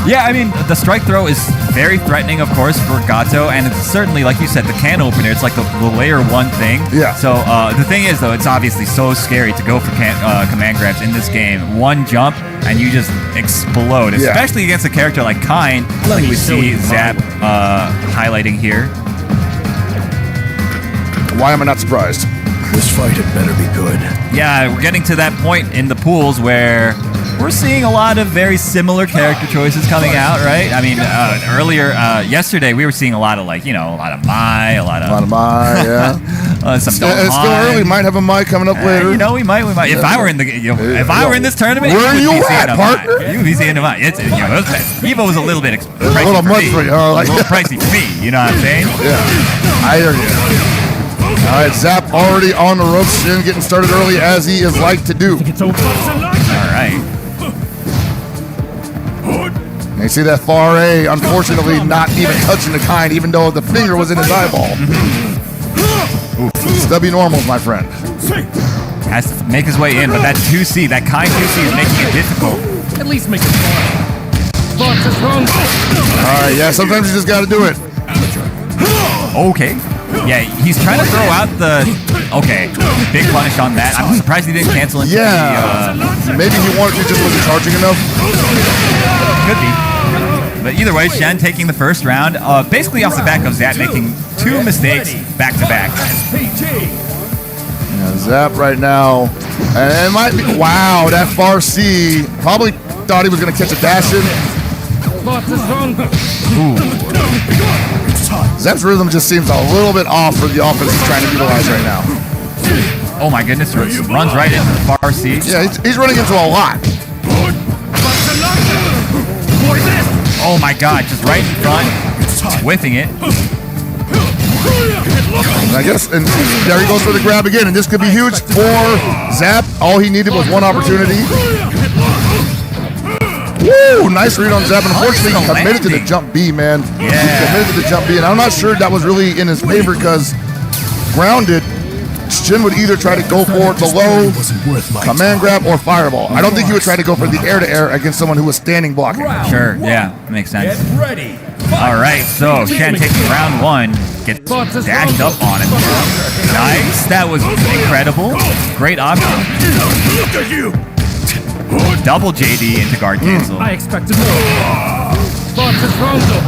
Yeah, I mean, the strike throw is very threatening, of course, for Gato, and it's certainly, like you said, the can opener. It's like the layer 1 thing. Yeah. So the thing is, though, it's obviously so scary to go for command grabs in this game. One jump, and you just explode, especially against a character like Kain, like we see Zap highlighting here. Why am I not surprised? This fight had better be good. Yeah, we're getting to that point in the pools where we're seeing a lot of very similar character choices coming out, right? I mean, yesterday we were seeing a lot of a lot of Mai, a lot of Mai, yeah. Some it's still early. Might have a Mai coming up later. We might. If I were in this tournament, where are you at, partner? You'd be seeing a Mai. Evo was a little bit pricey a little much for you. A little pricey for me. You know what I'm saying? Yeah, I hear you. All right, Zap already on the ropes. Shin getting started early as he is like to do. All right. You see that far A, unfortunately, not even touching the Kain, even though the finger was in his eyeball. Stubby normals, my friend. Has to make his way in, but that 2C, that kind 2C is making it difficult. At least make it fun. Box is wrong. All right, yeah, sometimes you just got to do it. Okay. Yeah, he's trying to throw out the... Okay, big punish on that. I'm surprised he didn't cancel into maybe he just wasn't charging enough. Could be. But either way, Shen taking the first round. Basically off the back of Zap making 2 mistakes back-to-back. Yeah, Zap right now. And it might be... Wow, that far C. Probably thought he was going to catch a dash in. Zap's rhythm just seems a little bit off for the offense he's trying to utilize right now. Oh my goodness, runs right into the far C. Yeah, he's running into a lot. Oh my god, just right in front, whiffing it. I guess, and there he goes for the grab again, and this could be huge for Zap. All he needed was one opportunity. Woo! Nice read on Zap. Unfortunately, he committed to the jump B, man. Yeah. He committed to the jump B, and I'm not sure that was really in his favor because grounded, Shin would either try to go for the low, command grab, or fireball. I don't think he would try to go for the air-to-air against someone who was standing blocking. Sure, yeah, that makes sense. Get ready. All right, so Shen taking round 1, gets dashed up on him. Nice, that was incredible. Great option. Look at you. Double JD into guard cancel. I expected more. Box is wrong though.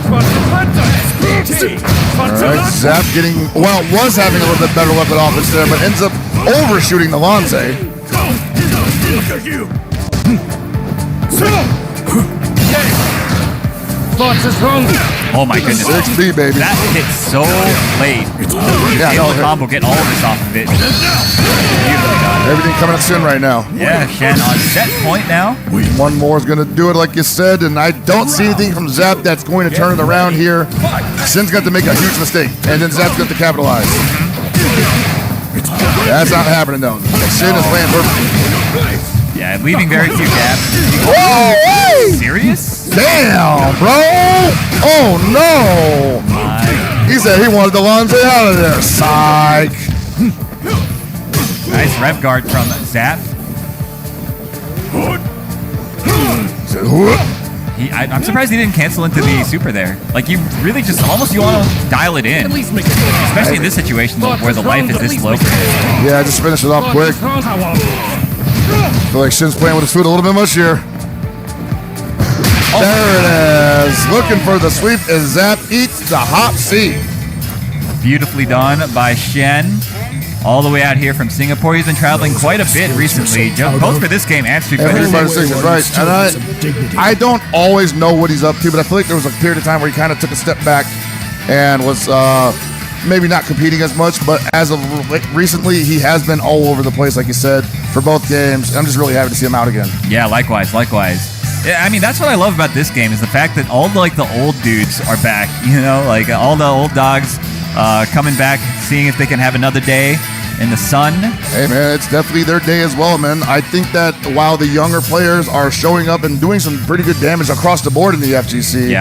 All right, Zap getting, well, was having a little bit better weapon offense there, but ends up overshooting the Lance. Look at you. Box is wrong. Oh my goodness. 6B, baby. That hit so late. Yeah, able to combo, get all of this off of it. Beautifully done. Everything coming at Shin right now. Yeah, Shen on set point now. One more is going to do it like you said, and I don't see anything from Zap that's going to turn it around here. Shin's got to make a huge mistake, and then Zap's got to capitalize. That's not happening, though. Shin is playing perfectly. Yeah, leaving very few gaps. Whoa! Serious? Damn, bro! Oh, no! He said he wanted the Lance out of there. Psych. Nice rev guard from Zap. I'm surprised he didn't cancel into the super there. Like, you really just almost you want to dial it in. Especially in this situation where the life is this low. Yeah, just finish it off quick. I feel like Shin's playing with his food a little bit much here. There it is. Looking for the sweep as Zap eats the hop C. Beautifully done by Shen. All the way out here from Singapore. He's been traveling quite a bit recently, both for this game and Street Fighter. Right. And I don't always know what he's up to, but I feel like there was a period of time where he kind of took a step back and was maybe not competing as much, but as of recently, he has been all over the place, like you said, for both games. I'm just really happy to see him out again. Yeah, likewise. Yeah, I mean, that's what I love about this game is the fact that all the old dudes are back. You know, like all the old dogs coming back, seeing if they can have another day in the sun. Hey, man, it's definitely their day as well, man. I think that while the younger players are showing up and doing some pretty good damage across the board in the FGC,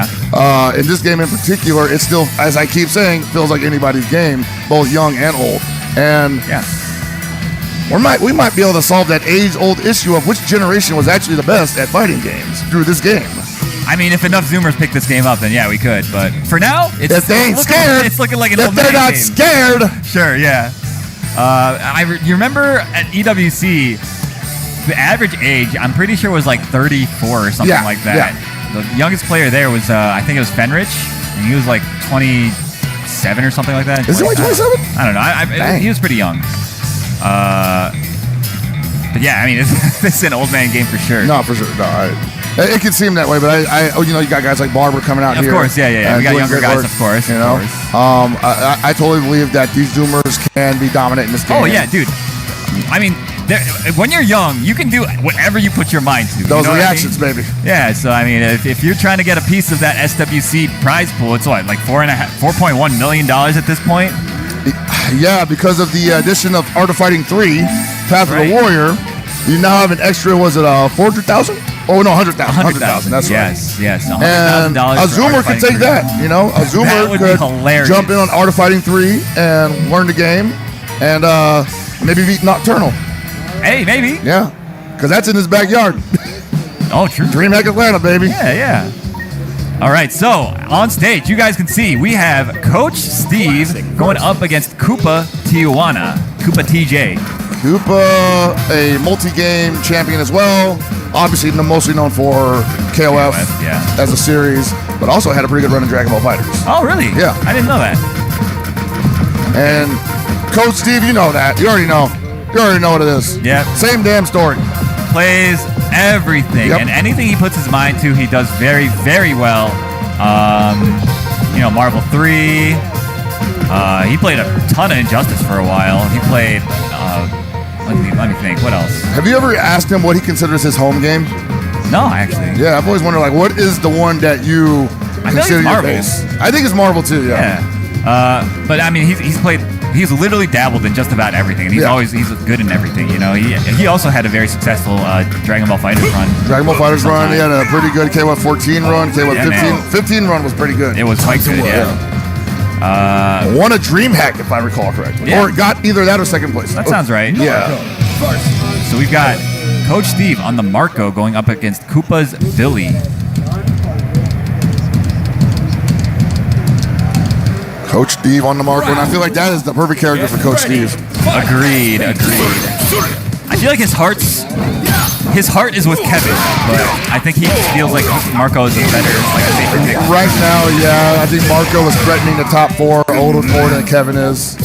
in this game in particular, it still, as I keep saying, feels like anybody's game, both young and old. And we might be able to solve that age-old issue of which generation was actually the best at fighting games through this game. I mean, if enough Zoomers pick this game up, then yeah, we could. But for now, if they ain't scared, it's looking like an old man game. If they're not scared. Sure, yeah. You remember at EWC, the average age, I'm pretty sure was like 34 or something like that. Yeah. The youngest player there was, I think it was Fenrich, and he was like 27 or something like that. Is he only 27? I don't know. He was pretty young. But yeah, I mean, it's an old man game for sure. No, for sure. No, it can seem that way, but you know, you got guys like Barber coming out here. Of course, yeah. We got younger guys, of course. You know, I totally believe that these Zoomers can be dominant in this game. Oh yeah, dude. I mean, when you're young, you can do whatever you put your mind to. Those reactions, baby. Yeah, so I mean, if you're trying to get a piece of that SWC prize pool, it's what, like $4.1 million at this point? Yeah, because of the addition of Art of Fighting 3, Path of the Warrior, you now have an extra, was it 400,000? Oh, no, 100,000. 100,000, that's right. Yes. And a Zoomer could take that, you know? A Zoomer could jump in on Art of Fighting 3 and learn the game And maybe beat Nocturnal. Hey, maybe. Yeah, because that's in his backyard. Oh, true. DreamHack Atlanta, baby. Yeah. All right, so on stage, you guys can see we have Coach Steve going up against Koopa Tijuana. Koopa TJ. Koopa, a multi-game champion as well. Obviously, mostly known for KOF as a series, but also had a pretty good run in Dragon Ball FighterZ. Oh, really? Yeah. I didn't know that. And Coach Steve, you know that. You already know. You already know what it is. Yeah. Same damn story. Plays everything, and anything he puts his mind to, he does very, very well. Marvel 3. He played a ton of Injustice for a while. He played. Let me think. What else? Have you ever asked him what he considers his home game? No, actually. Yeah, I've always wondered, like, what is the one that you consider your base? I think it's Marvel too. Yeah. But I mean, he's literally dabbled in just about everything, and he's good in everything. You know, he also had a very successful Dragon Ball FighterZ run. Dragon Ball FighterZ run. He had a pretty good KOF 14 run. KOF 15 run was pretty good. It was quite good. Won a DreamHack, if I recall correctly, or got either that or second place. That sounds right. Yeah. So we've got Coach Steve on the Marco going up against Koopa's Billy. Coach Steve on the Marco, and I feel like that is the perfect character for Coach Steve. Agreed. I feel like his heart is with Kevin, but I think he feels like Marco is a better, like a safer pick. Right now, yeah, I think Marco is threatening the top 4 older more than Kevin is.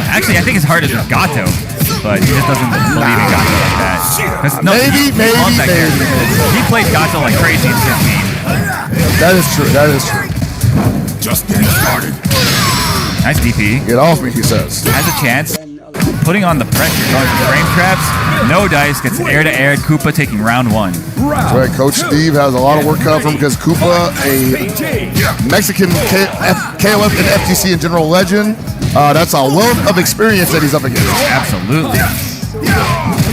Actually, I think his heart is with Gato, but he just doesn't believe in Gato like that. Maybe. He played Gato like crazy in 15. That is true. Just getting started. Nice DP. Get off me, he says. Has a chance. Putting on the pressure. Going for frame traps. No dice. Gets air-to-air. Koopa taking round 1. That's right. Coach Steve has a lot of work cut out for him because Koopa, a Mexican KOF and FGC in general legend, that's a wealth of experience that he's up against. Absolutely.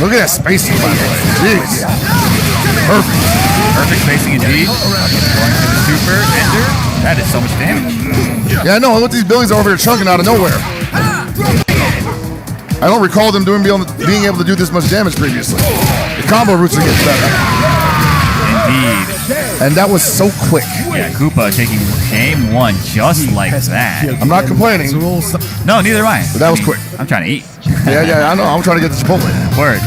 Look at that spacing, by the way. Jeez. Perfect spacing indeed. Going for the super ender. That is so much damage. Yeah, I know. Look, these Billies are over here chunking out of nowhere. I don't recall them being able to do this much damage previously. The combo routes are getting better. Indeed. And that was so quick. Yeah, Koopa taking game 1 just like that. I'm not complaining. No, neither am I. But that was quick. I'm trying to eat. Yeah, I know. I'm trying to get the Chipotle. Word.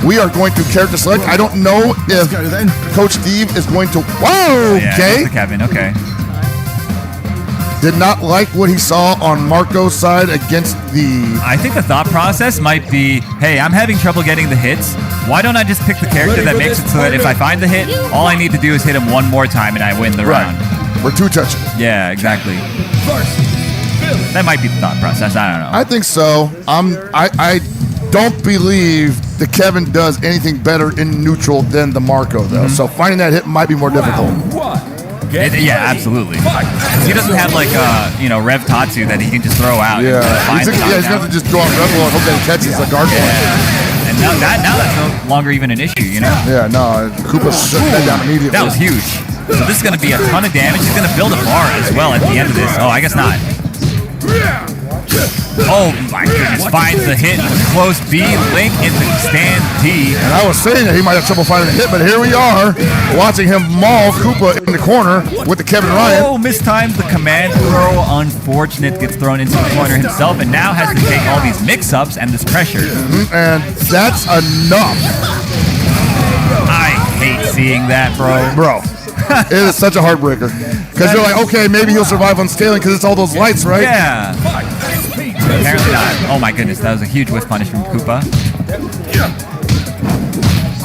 We are going to character select. I don't know if Coach Steve is going to. Whoa! Okay. Yeah, Kevin. Okay. Did not like what he saw on Marco's side against the... I think the thought process might be, hey, I'm having trouble getting the hits. Why don't I just pick the character that makes it so that if I find the hit, all I need to do is hit him one more time and I win the round. We're two-touching. Yeah, exactly. That might be the thought process. I don't know. I think so. I don't believe that Kevin does anything better in neutral than the Marco, though. So finding that hit might be more difficult. Yeah, absolutely. He doesn't have like Rev Tatsu that he can just throw out. Yeah, he's going to have to just throw out Red Bull and hope that he catches a guard point. And now that's no longer even an issue, you know? Yeah, no, Koopa shut that down immediately. That was huge. So this is going to be a ton of damage. He's going to build a bar as well at the end of this. Oh, I guess not. Oh my goodness, finds the hit with close B, Link into stand D. And I was saying that he might have trouble finding a hit, but here we are, watching him maul Koopa in the corner with the Kevin Ryan. Oh, mistimed the command throw. Unfortunate, gets thrown into the corner himself, and now has to take all these mix-ups and this pressure. And that's enough. I hate seeing that, bro. It is such a heartbreaker. Because you're like, okay, maybe he'll survive on scaling because it's all those lights, right? Yeah. Apparently not. Oh my goodness, that was a huge whiff punish from Koopa.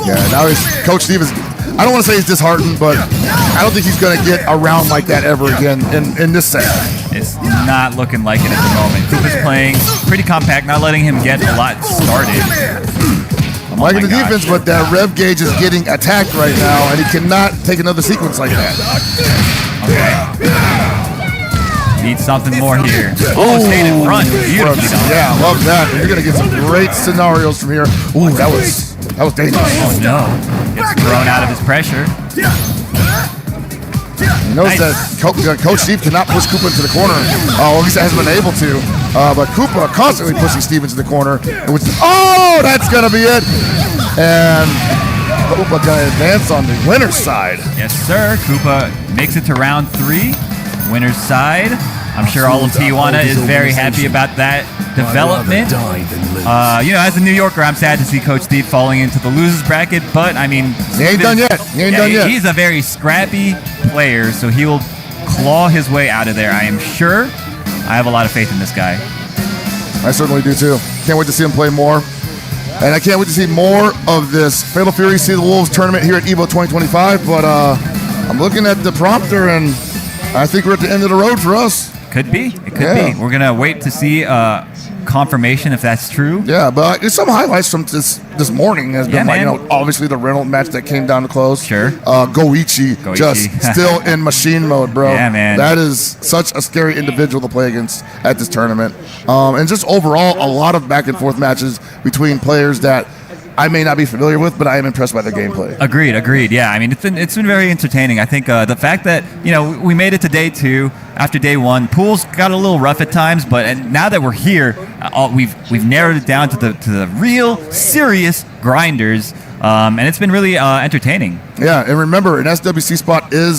Yeah, now Coach Steve is, I don't want to say he's disheartened, but I don't think he's going to get around like that ever again in this set. It's not looking like it at the moment. Koopa's playing pretty compact, not letting him get a lot started. I'm liking the defense, but that rev gauge is getting attacked right now, and he cannot take another sequence like that. Okay. Need something more here. Oh, stayed in front. Beautifully done. Yeah, I love that. You're going to get some great scenarios from here. Ooh, that was dangerous. Oh, no. Gets thrown out of his pressure. You notice that Coach Steve cannot push Koopa into the corner. Or at least hasn't been able to. But Koopa constantly pushing Steve into the corner. That's going to be it. And Koopa going to advance on the winner's side. Yes, sir. Koopa makes it to round 3. Winner's side. I'm sure all of Tijuana is very happy about that development. As a New Yorker, I'm sad to see Coach Steve falling into the losers bracket, but I mean, he ain't done yet. He's a very scrappy player, so he will claw his way out of there, I am sure. I have a lot of faith in this guy. I certainly do too. Can't wait to see him play more. And I can't wait to see more of this Fatal Fury See the Wolves tournament here at EVO 2025, but I'm looking at the prompter and I think we're at the end of the road for us. Could be. It could be. We're going to wait to see confirmation if that's true. Yeah, but there's some highlights from this morning has been obviously the Reynolds match that came down to close. Sure. Goichi just still in machine mode, bro. Yeah, man. That is such a scary individual to play against at this tournament. And just overall, a lot of back and forth matches between players that I may not be familiar with, but I am impressed by their gameplay. Agreed. Yeah, I mean, it's been very entertaining. I think the fact that we made it to day 2 after day 1, pools got a little rough at times, but now that we're here, we've narrowed it down to the real serious grinders, and it's been really entertaining. Yeah, and remember, an SWC spot is